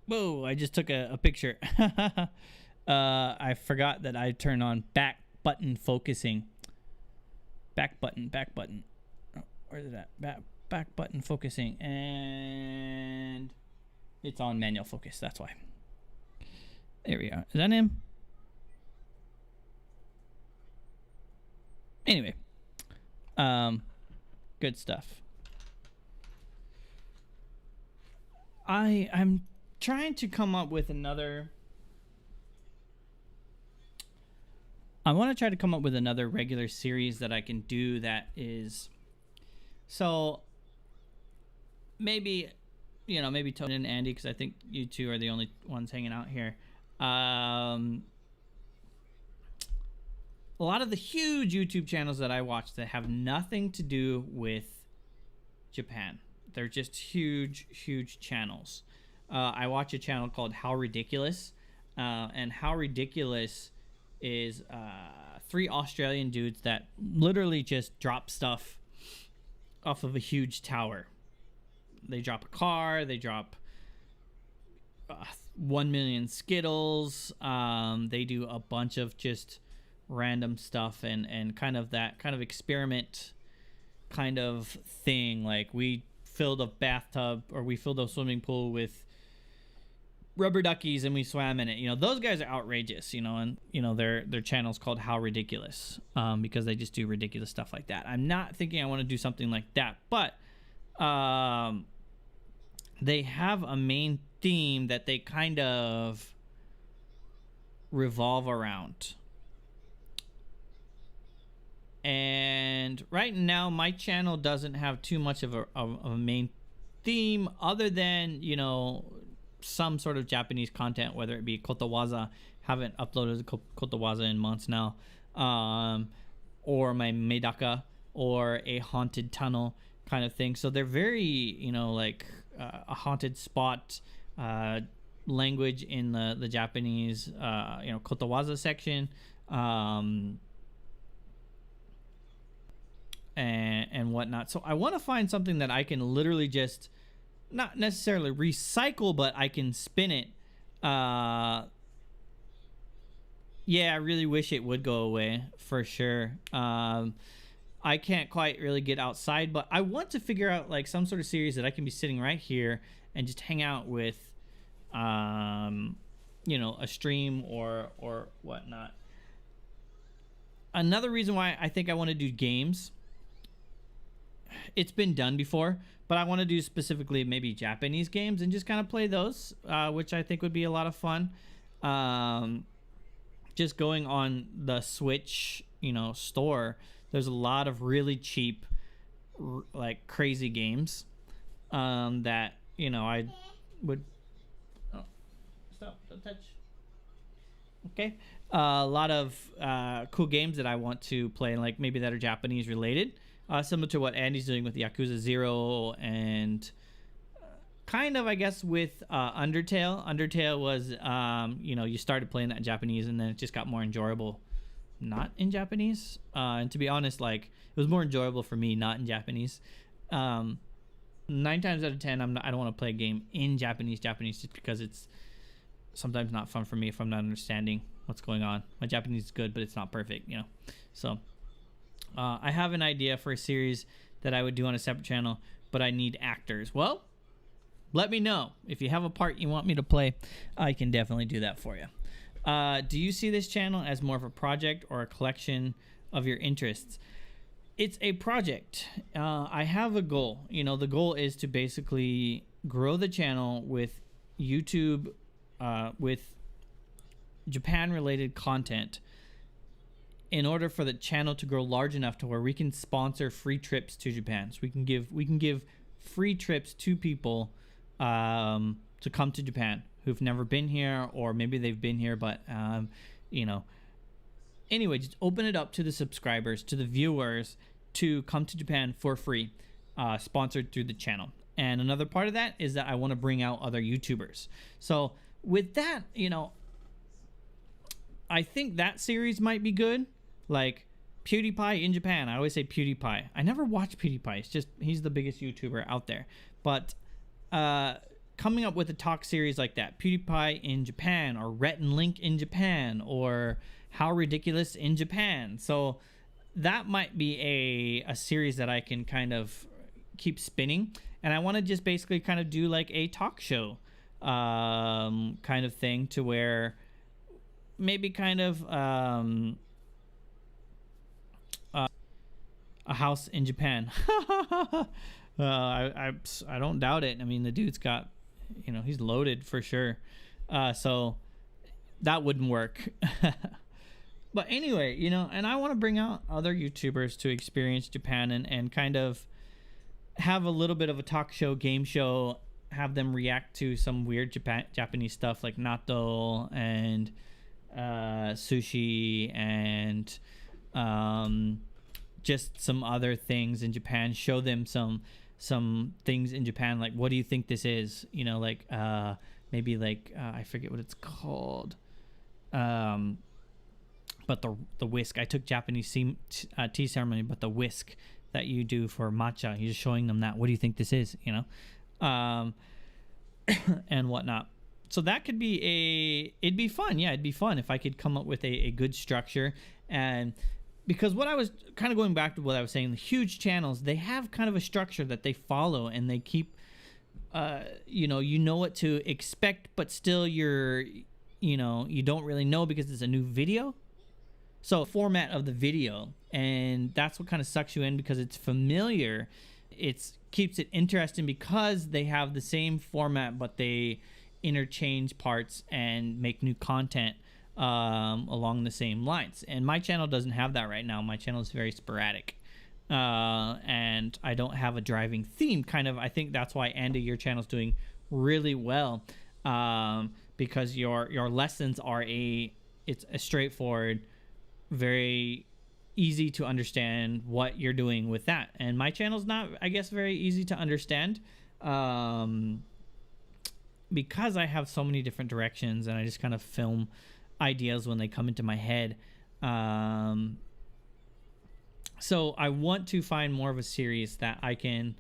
Whoa, I just took a picture. I forgot that I turned on back button focusing. Back button. Oh, where's it at? Back button focusing. And it's on manual focus. That's why. There we are. Is that him? Anyway. Good stuff. I'm trying to come up with another. I want to try to come up with another regular series that I can do that is. So maybe, you know, maybe Tony and Andy, because I think you two are the only ones hanging out here. A lot of the huge YouTube channels that I watch that have nothing to do with Japan. They're just huge channels. I watch a channel called How Ridiculous, and How Ridiculous is 3 Australian dudes that literally just drop stuff off of a huge tower. They drop a car, they drop 1 million Skittles. They do a bunch of just random stuff and kind of that kind of experiment kind of thing. Like we filled a swimming pool with rubber duckies and we swam in it. You know, those guys are outrageous, you know, and you know their channel's called How Ridiculous, because they just do ridiculous stuff like that. I'm not thinking I want to do something like that, but they have a main theme that they kind of revolve around. And right now my channel doesn't have too much of a main theme other than, you know, some sort of Japanese content, whether it be kotowaza. Haven't uploaded kotowaza in months now, or my medaka, or a haunted tunnel kind of thing. So they're very, you know, like a haunted spot language in the Japanese, you know, kotowaza section, and whatnot. So I want to find something that I can literally just not necessarily recycle, but I can spin it. Yeah, I really wish it would go away for sure. I can't quite really get outside, but I want to figure out like some sort of series that I can be sitting right here and just hang out with, you know, a stream or whatnot. Another reason why I think I want to do games, it's been done before, but I want to do specifically maybe Japanese games and just kind of play those, which I think would be a lot of fun. Just going on the Switch, store, there's a lot of really cheap, like crazy games, that I would. Oh, stop! Don't touch. Okay, a lot of cool games that I want to play, like maybe that are Japanese related, similar to what Andy's doing with Yakuza 0 and. Kind of, I guess, with Undertale. Undertale was, you started playing that in Japanese, and then it just got more enjoyable not in Japanese. And to be honest, like, it was more enjoyable for me not in Japanese. 9 times out of 10, I don't want to play a game in Japanese just because it's sometimes not fun for me if I'm not understanding what's going on. My Japanese is good, but it's not perfect, So, I have an idea for a series that I would do on a separate channel, but I need actors. Well, let me know. If you have a part you want me to play, I can definitely do that for you. Do you see this channel as more of a project or a collection of your interests? It's a project. I have a goal. The goal is to basically grow the channel with YouTube, with Japan-related content, in order for the channel to grow large enough to where we can sponsor free trips to Japan. So we can give free trips to people to come to Japan who've never been here, or maybe they've been here, but anyway, just open it up to the subscribers, to the viewers, to come to Japan for free, sponsored through the channel. And another part of that is that I want to bring out other YouTubers. So with that, I think that series might be good, like PewDiePie in Japan. I always say PewDiePie. I never watch PewDiePie. It's just he's the biggest YouTuber out there, but coming up with a talk series like that, PewDiePie in Japan, or Rhett and Link in Japan, or How Ridiculous in Japan. So that might be a series that I can kind of keep spinning, and I want to just basically kind of do like a talk show kind of thing, to where maybe kind of a house in Japan. I don't doubt it. I mean, the dude's got, he's loaded for sure. So that wouldn't work. But anyway, and I want to bring out other YouTubers to experience Japan, and kind of have a little bit of a talk show, game show, have them react to some weird Japanese stuff like natto and sushi and just some other things in Japan. Show them some things in Japan, like, what do you think this is? Like maybe like I forget what it's called. But the whisk. I took Japanese tea ceremony, but the whisk that you do for matcha, you're just showing them that. What do you think this is? And whatnot. So that could be it'd be fun. Yeah, it'd be fun if I could come up with a good structure. And because what I was kind of going back to what I was saying, the huge channels, they have kind of a structure that they follow, and they keep, you know what to expect, but still you don't really know because it's a new video. So format of the video, and that's what kind of sucks you in, because it's familiar. It keeps it interesting because they have the same format, but they interchange parts and make new content along the same lines. And my channel doesn't have that right now. My channel is very sporadic, and I don't have a driving theme. Kind of, I think that's why, Andy, your channel's doing really well, because your lessons are it's a straightforward, very easy to understand what you're doing with that. And my channel's not, I guess, very easy to understand, because I have so many different directions, and I just kind of film ideas when they come into my head. So I want to find more of a series that I can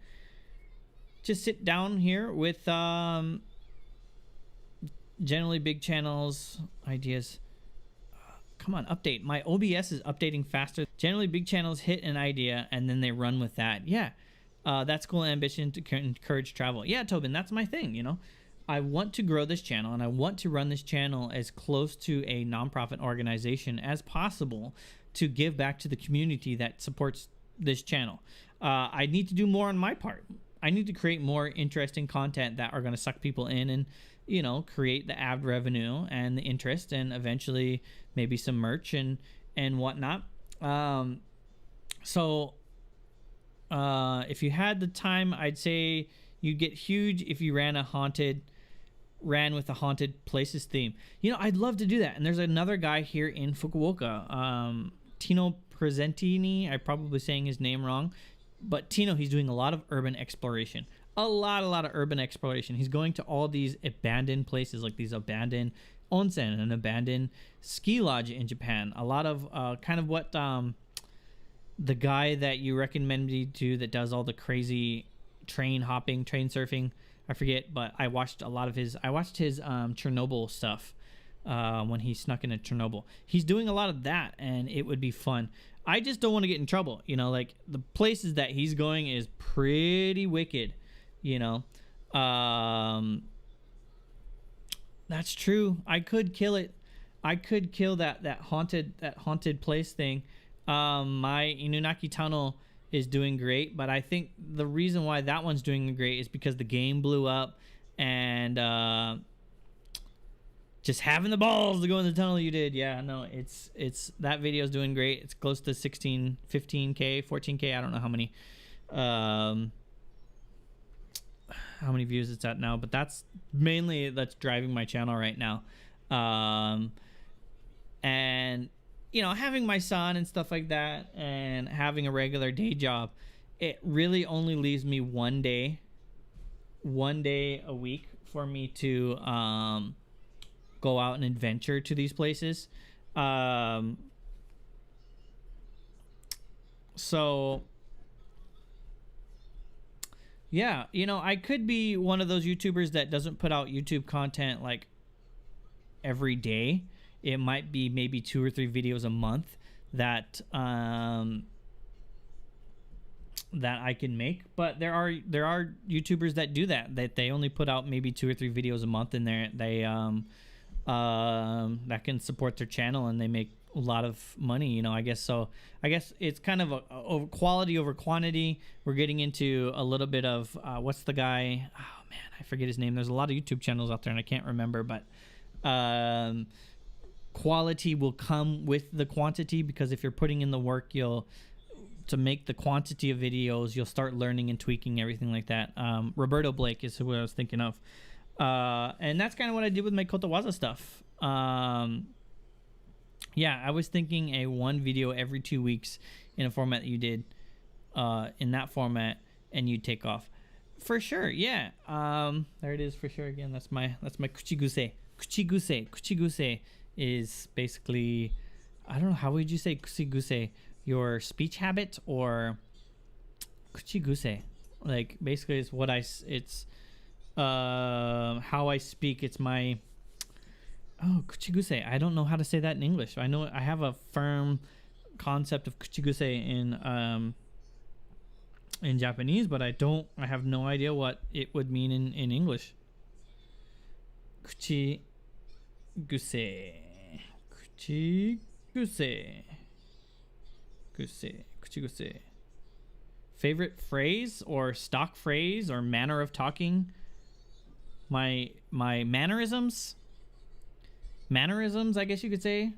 just sit down here with generally big channels, ideas. Come on, update. My OBS is updating faster. Generally big channels hit an idea and then they run with that. Yeah, that's cool. Ambition to encourage travel. Yeah, Tobin, that's my thing. I want to grow this channel, and I want to run this channel as close to a nonprofit organization as possible to give back to the community that supports this channel. I need to do more on my part. I need to create more interesting content that are going to suck people in, you know, create the ad revenue and the interest, and eventually maybe some merch and whatnot. So if you had the time, I'd say you'd get huge if you ran with a haunted places theme. You know, I'd love to do that. And there's another guy here in Fukuoka, Tino Presentini. I'm probably saying his name wrong, but Tino, he's doing a lot of urban exploration. A lot of urban exploration. He's going to all these abandoned places, like these abandoned onsen and abandoned ski lodge in Japan. A lot of kind of what the guy that you recommend me to that does all the crazy train hopping, train surfing, I forget, but I watched a lot of his. I watched his Chernobyl stuff when he snuck into Chernobyl. He's doing a lot of that, and it would be fun. I just don't want to get in trouble. You know, like the places that he's going is pretty wicked. You know, that's true. I could kill it. I could kill that haunted place thing. My Inunaki Tunnel is doing great, but I think the reason why that one's doing great is because the game blew up, and just having the balls to go in the tunnel you did. Yeah, no, it's that video's doing great. It's close to 16, 15K, 14K. I don't know how many views it's at now, but that's driving my channel right now. And you know, having my son and stuff like that, and having a regular day job, it really only leaves me one day a week for me to go out and adventure to these places. So yeah, you know, I could be one of those YouTubers that doesn't put out YouTube content like every day. It might be maybe 2 or 3 videos a month that that I can make, but there are YouTubers that do that they only put out maybe 2 or 3 videos a month, and they that can support their channel and they make a lot of money, you know. I guess it's kind of a quality over quantity. We're getting into a little bit of what's the guy, oh man, I forget his name. There's a lot of YouTube channels out there and I can't remember, but quality will come with the quantity, because if you're putting in the work, to make the quantity of videos, you'll start learning and tweaking everything like that. Roberto Blake is who I was thinking of, and that's kind of what I did with my Kotowaza stuff. Yeah, I was thinking a 1 video every 2 weeks in a format that you did in that format, and you take off for sure. Yeah, there it is for sure. Again, that's my kuchiguse. Kuchiguse is basically, I don't know, how would you say kuchiguse? Your speech habit, or kuchiguse? Like basically, it's what it's how I speak. It's my kuchiguse. I don't know how to say that in English. I know I have a firm concept of kuchiguse in Japanese, but I have no idea what it would mean in English. Kuchiguse. Kuchiguse. Favorite phrase or stock phrase or manner of talking? My mannerisms, I guess you could say.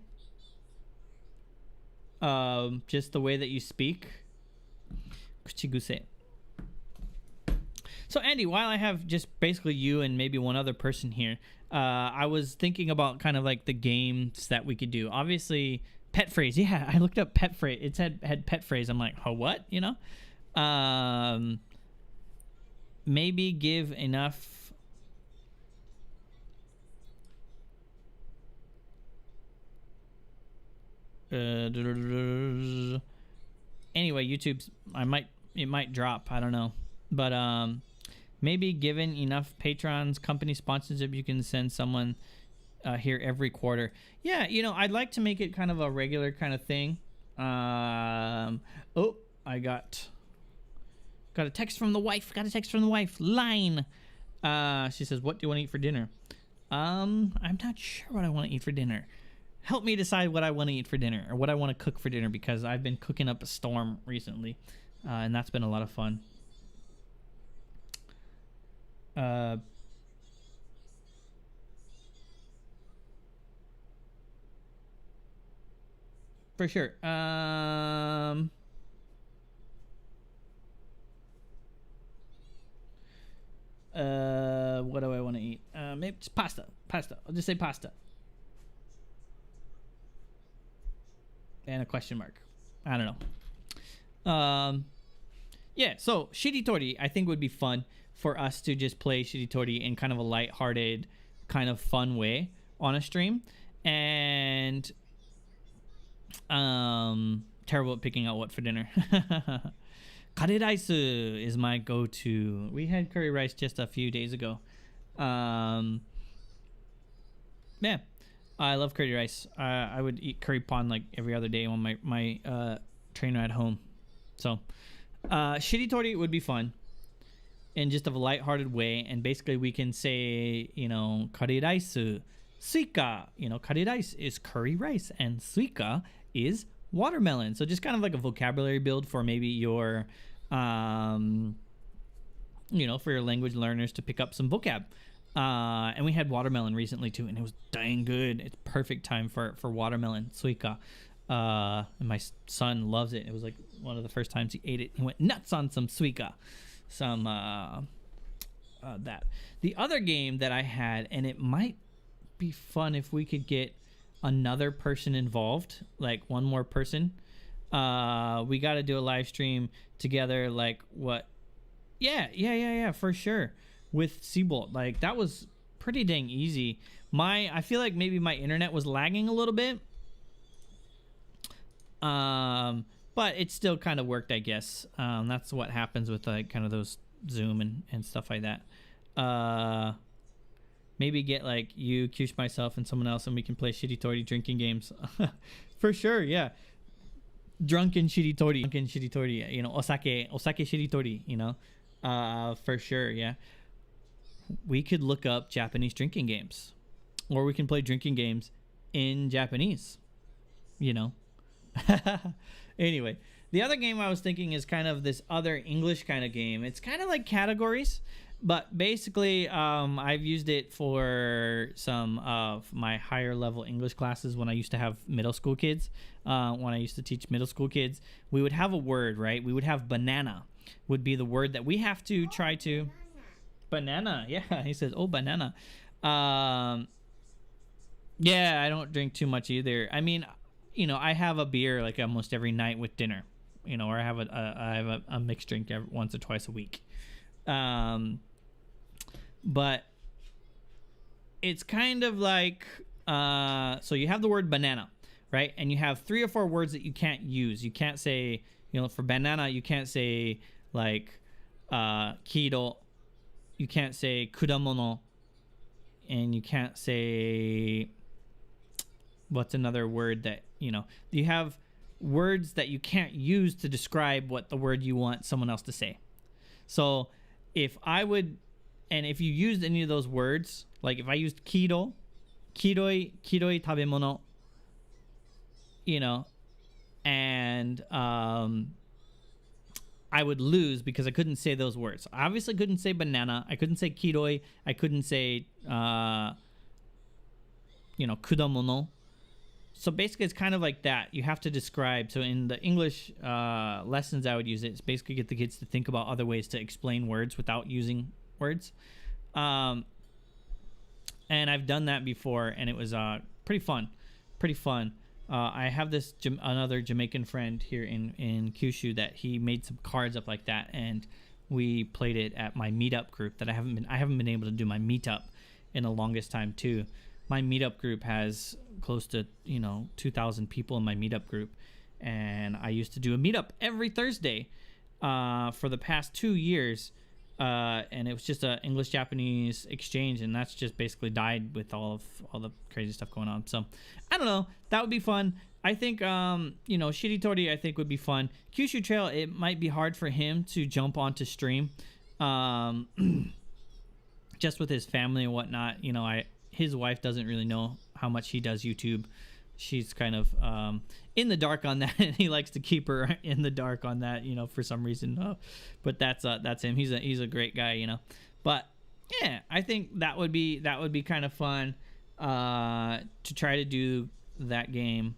Just the way that you speak. Kuchiguse. So Andy, while I have just basically you and maybe one other person here, I was thinking about kind of like the games that we could do. Obviously, pet phrase. Yeah, I looked up pet phrase. It had pet phrase. I'm like, oh, what? You know? Maybe give enough. Anyway, YouTube's. It might drop. I don't know, but maybe given enough patrons, company sponsorship, you can send someone here every quarter. Yeah, you know, I'd like to make it kind of a regular kind of thing. I got a text from the wife. Line. She says, "What do you want to eat for dinner?" I'm not sure what I want to eat for dinner. Help me decide what I want to eat for dinner, or what I want to cook for dinner, because I've been cooking up a storm recently, and that's been a lot of fun. For sure. What do I want to eat? Maybe just pasta. Pasta. I'll just say pasta. And a question mark. I don't know. Yeah, so Shiritori I think would be fun for us to just play Shiritori in kind of a lighthearted, kind of fun way on a stream. And terrible at picking out what for dinner. Curry rice is my go-to. We had curry rice just a few days ago. Yeah, I love curry rice. I would eat curry pon like every other day on my trainer at home. So Shiritori would be fun in just a lighthearted way, and basically we can say, you know, curry rice, Suika. You know, curry rice is curry rice, and Suika is watermelon. So just kind of like a vocabulary build for maybe your you know, for your language learners to pick up some vocab. And we had watermelon recently too, and it was dang good. It's perfect time for watermelon, Suika. And my son loves it. It was like one of the first times he ate it. He went nuts on some Suika. Some that. The other game that I had, and it might be fun if we could get another person involved, like one more person. We got to do a live stream together, like what? Yeah, for sure. With Seabolt, like that was pretty dang easy. I feel like maybe my internet was lagging a little bit, but it still kind of worked, I guess. That's what happens with like kind of those Zoom and stuff like that. Maybe get like you, Kyush, myself, and someone else, and we can play Shiritori drinking games. For sure, yeah. Drunken Shiritori, you know, osake Shiritori, you know, for sure, yeah. We could look up Japanese drinking games, or we can play drinking games in Japanese, you know. Anyway, the other game I was thinking is kind of this other English kind of game. It's kind of like categories, but basically I've used it for some of my higher level English classes when I used to have middle school kids. When I used to teach middle school kids, we would have a word, right? We would have banana would be the word that we have to try to... Banana, yeah. He says, oh, banana. Yeah, I don't drink too much either. I mean, you know, I have a beer like almost every night with dinner, you know, or I have a mixed drink once or twice a week. But it's kind of like, so you have the word banana, right? And you have 3 or 4 words that you can't use. You can't say, you know, for banana, you can't say like, kiro. You can't say kudamono, and you can't say, what's another word that, you know, you have words that you can't use to describe what the word you want someone else to say. So if you used any of those words, like if I used kiroi tabemono, you know, and I would lose because I couldn't say those words. I obviously couldn't say banana. I couldn't say kiroi. I couldn't say, you know, kudamono. So basically, it's kind of like that. You have to describe. So in the English lessons, I would use it. It's basically get the kids to think about other ways to explain words without using words. And I've done that before, and it was pretty fun. I have this another Jamaican friend here in Kyushu that he made some cards up like that, and we played it at my meetup group that I haven't been able to do my meetup in the longest time too. My meetup group has close to, you know, 2,000 people in my meetup group, and I used to do a meetup every Thursday for the past 2 years, and it was just a English-Japanese exchange, and that's just basically died with all the crazy stuff going on. So I don't know, that would be fun. I think you know, Shiritori I think would be fun. Kyushu Trail, it might be hard for him to jump onto stream, just with his family and whatnot. You know, his wife doesn't really know how much he does YouTube. She's kind of in the dark on that, and he likes to keep her in the dark on that, you know, for some reason. But that's him. He's a great guy, you know. But yeah, I think that would be kind of fun to try to do that game.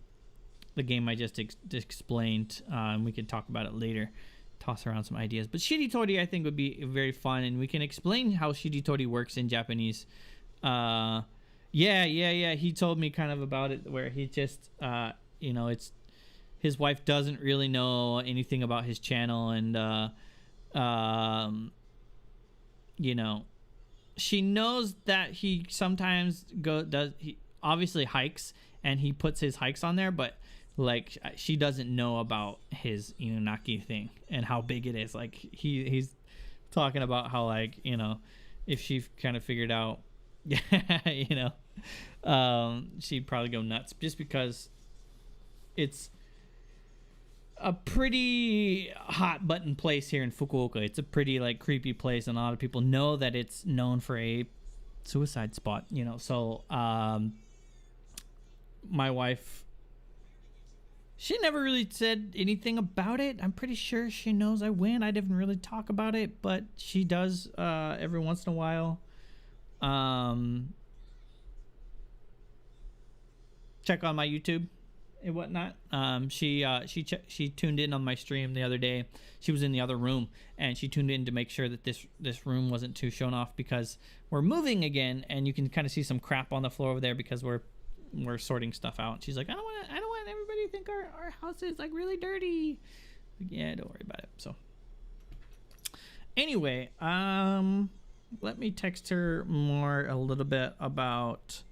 the game I just explained, and we can talk about it later, toss around some ideas. But Shiritori I think would be very fun, and we can explain how Shiritori works in Japanese. Yeah, he told me kind of about it, where he just it's his wife doesn't really know anything about his channel, and she knows that he sometimes he obviously hikes, and he puts his hikes on there, but like she doesn't know about his Inunaki thing and how big it is. Like he's talking about how, like, if she kind of figured out, she'd probably go nuts, just because it's a pretty hot button place here in Fukuoka. It's a pretty like creepy place, and a lot of people know that it's known for a suicide spot, so my wife, she never really said anything about it. I'm pretty sure she knows I win. I didn't really talk about it, but she does every once in a while check on my YouTube and whatnot. She tuned in on my stream the other day. She was in the other room, and she tuned in to make sure that this room wasn't too shown off, because we're moving again, and you can kind of see some crap on the floor over there because we're sorting stuff out. And she's like, I don't want everybody to think our house is like really dirty. Like, yeah, don't worry about it. So anyway, let me text her a little bit about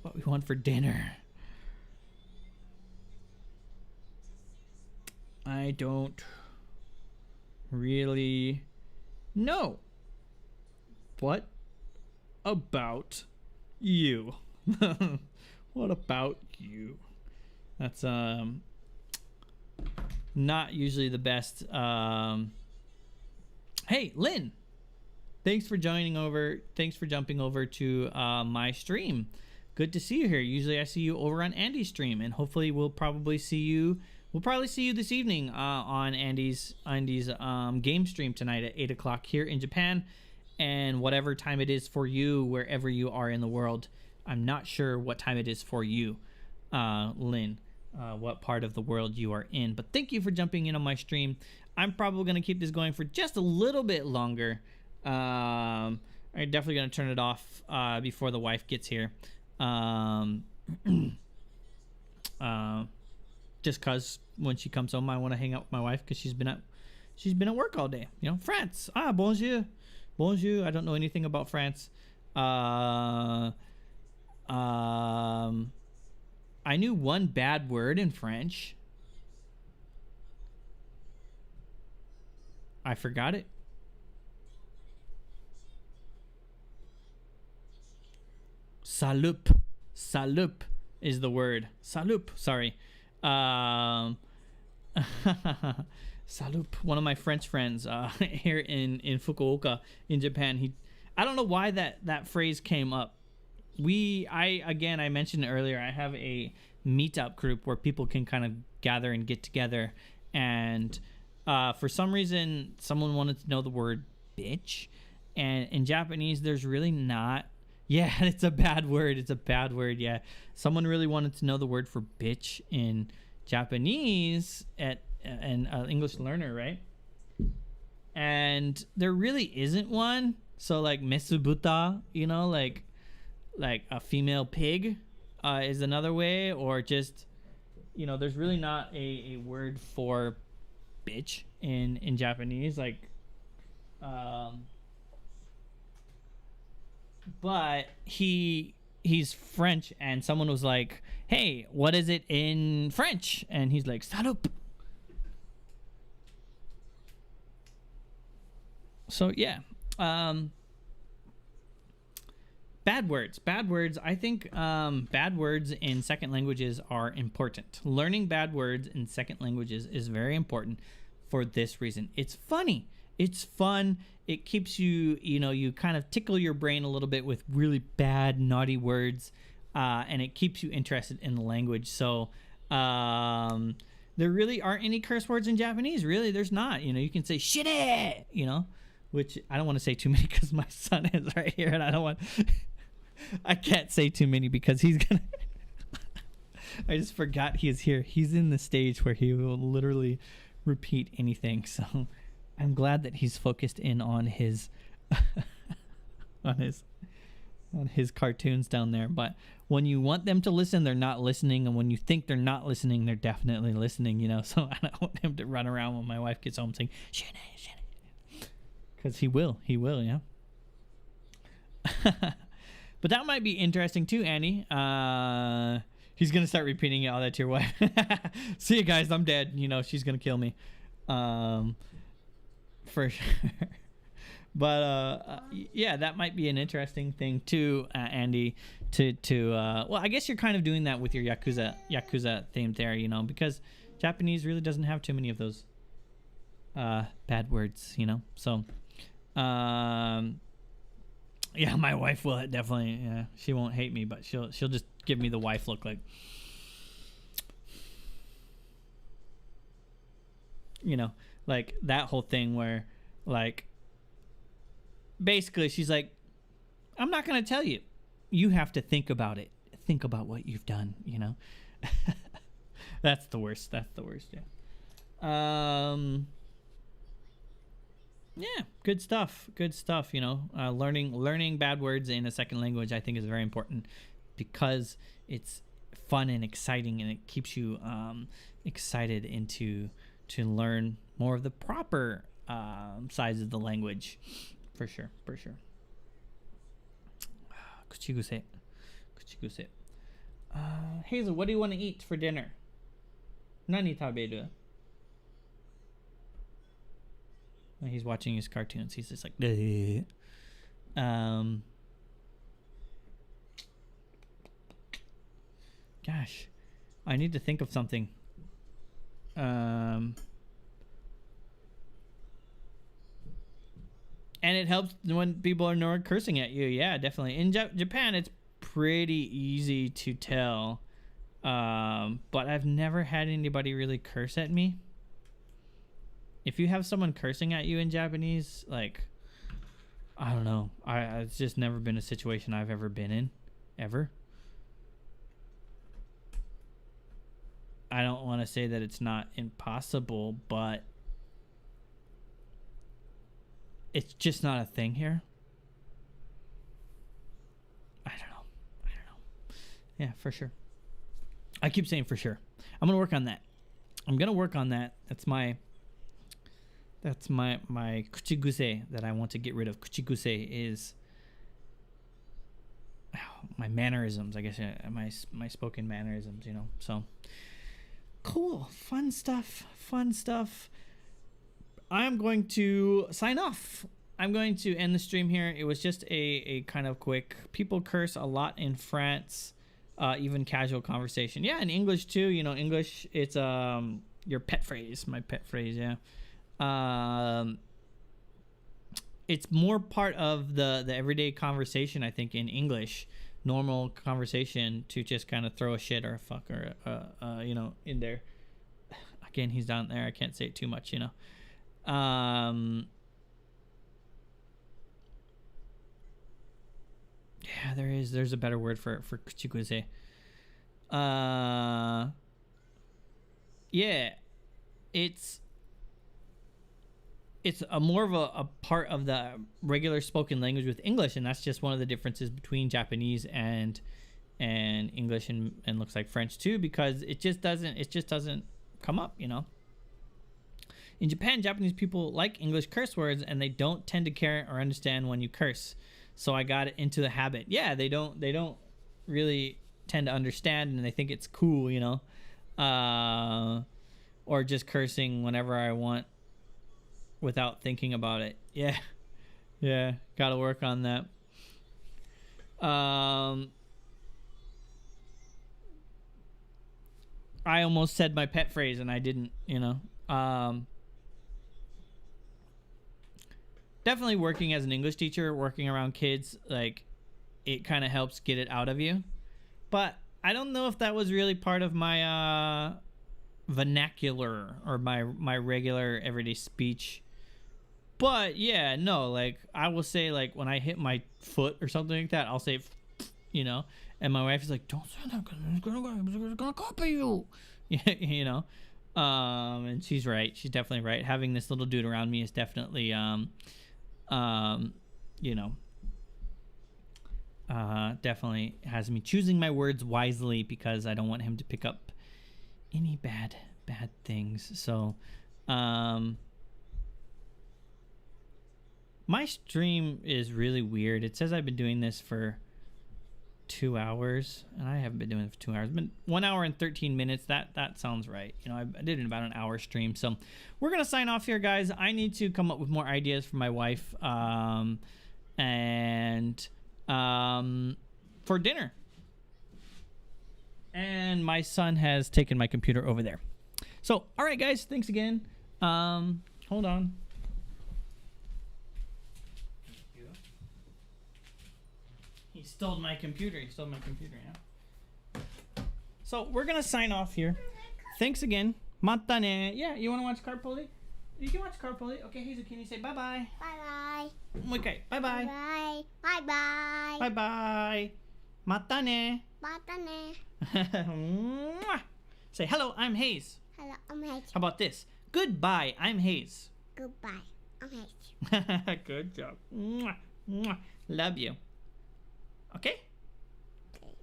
what we want for dinner. I don't really know. What about you? What about you? That's not usually the best. Hey, Lynn, thanks for joining over. Thanks for jumping over to my stream. Good to see you here. Usually I see you over on Andy's stream, and hopefully we'll probably see you this evening on Andy's game stream tonight at 8 o'clock here in Japan, and whatever time it is for you wherever you are in the world. I'm not sure what time it is for you, Lynn, what part of the world you are in, but thank you for jumping in on my stream. I'm probably going to keep this going for just a little bit longer. I'm definitely going to turn it off before the wife gets here. Just because when she comes home, I want to hang out with my wife, because she's been at work all day. France. Bonjour. I don't know anything about France. I knew one bad word in French. I forgot it. Salut is the word. Salut, sorry. Salut. One of my French friends here in Fukuoka in Japan, I don't know why that phrase came up. I mentioned earlier, I have a meetup group where people can kind of gather and get together, and for some reason someone wanted to know the word bitch, and in Japanese there's really not. Yeah, it's a bad word. Yeah, someone really wanted to know the word for bitch in Japanese at an English learner, right? And there really isn't one. So like mesubuta, like a female pig is another way, or just there's really not a word for bitch in Japanese, like but he's French, and someone was like, hey, what is it in French? And he's like, salut. So yeah, bad words. I think bad words in second languages are important. Learning bad words in second languages is very important for this reason. It's funny. It's fun. It keeps you, you kind of tickle your brain a little bit with really bad, naughty words, and it keeps you interested in the language. So there really aren't any curse words in Japanese. Really, there's not. You can say shitty, which I don't want to say too many because my son is right here, and I can't say too many because he's gonna I just forgot he is here. He's in the stage where he will literally repeat anything. So I'm glad that he's focused in on his on his cartoons down there. But when you want them to listen, they're not listening, and when you think they're not listening, they're definitely listening, you know. So I don't want him to run around when my wife gets home saying shit, because he will, yeah. But that might be interesting too, Annie. He's gonna start repeating all that to your wife. See you guys, I'm dead. You know, she's gonna kill me, for sure. But yeah, that might be an interesting thing too, Andy. Well, I guess you're kind of doing that with your Yakuza theme there, you know, because Japanese really doesn't have too many of those bad words, you know. So, yeah, my wife will definitely. Yeah, she won't hate me, but she'll just give me the wife look, like, you know, like that whole thing where, like, basically she's like, I'm not gonna tell you. You have to think about it. Think about what you've done, you know. That's the worst. Yeah. Yeah, good stuff, you know. Learning bad words in a second language, I think, is very important, because it's fun and exciting, and it keeps you excited to learn more of the proper sides of the language, for sure. Kuchiguse. Hazel, what do you want to eat for dinner? Nani taberu? He's watching his cartoons. He's just like, gosh, I need to think of something. And it helps when people are not cursing at you. Yeah, definitely. In Japan, it's pretty easy to tell. But I've never had anybody really curse at me. If you have someone cursing at you in Japanese, like, I don't know. It's just never been a situation I've ever been in, ever. I don't want to say that it's not impossible, but it's just not a thing here. I don't know. Yeah, for sure. I keep saying for sure. I'm going to work on that. That's my kuchiguse that I want to get rid of. Kuchiguse is my mannerisms, I guess. My spoken mannerisms, you know. So cool. Fun stuff. I'm going to sign off. I'm going to end the stream here. It was just a kind of quick. People curse a lot in France, even casual conversation. Yeah, in English too. You know, English, it's your pet phrase. My pet phrase, yeah. It's more part of the everyday conversation, I think, in English. Normal conversation, to just kind of throw a shit or a fuck or you know, in there. Again, he's down there. I can't say it too much, you know. Yeah, there's a better word for kuchiguse. Yeah, it's a more of a part of the regular spoken language with English, and that's just one of the differences between Japanese and English and looks like French too, because it just doesn't come up, you know. In Japan, Japanese people like English curse words, and they don't tend to care or understand when you curse. So I got into the habit. Yeah, they don't really tend to understand, and they think it's cool, you know. Or just cursing whenever I want without thinking about it. Yeah, gotta work on that. I almost said my pet phrase and I didn't, you know. Definitely working as an English teacher, working around kids, like, it kind of helps get it out of you. But I don't know if that was really part of my vernacular or my regular everyday speech. But yeah, no, like, I will say, like, when I hit my foot or something like that, I'll say you know. And my wife is like, don't say that because it's gonna copy you. You know. And she's right. She's definitely right. Having this little dude around me is definitely you know, definitely has me choosing my words wisely because I don't want him to pick up any bad things. So my stream is really weird. It says I've been doing this for 2 hours, and I haven't been doing it for 2 hours. It's been 1 hour and 13 minutes. That sounds right. You know, I did it about an hour stream. So we're gonna sign off here, guys. I need to come up with more ideas for my wife and for dinner. And my son has taken my computer over there. So, all right, guys. Thanks again. Hold on. He stole my computer. Yeah. So we're gonna sign off here. Thanks again. Mata ne. Yeah, you wanna watch Carpoli? You can watch Carpoli. Okay, Hazel, can you say bye bye? Bye bye. Okay, bye bye. Bye. Bye bye. Bye bye. Mata ne. Mata ne. Mwah. Say hello, I'm Hayes. Hello, I'm H. How about this? Goodbye, I'm Hayes. Goodbye. I'm H. Good job. Mwah. Mwah. Love you. Okay?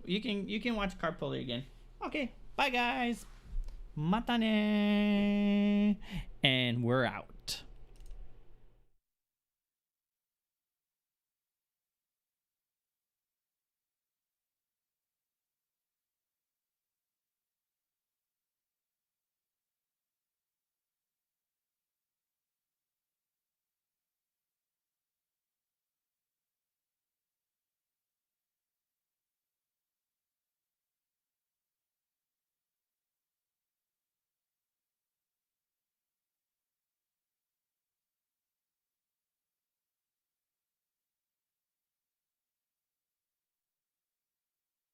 You can watch Carpoli again. Okay. Bye guys. Mata ne. And we're out.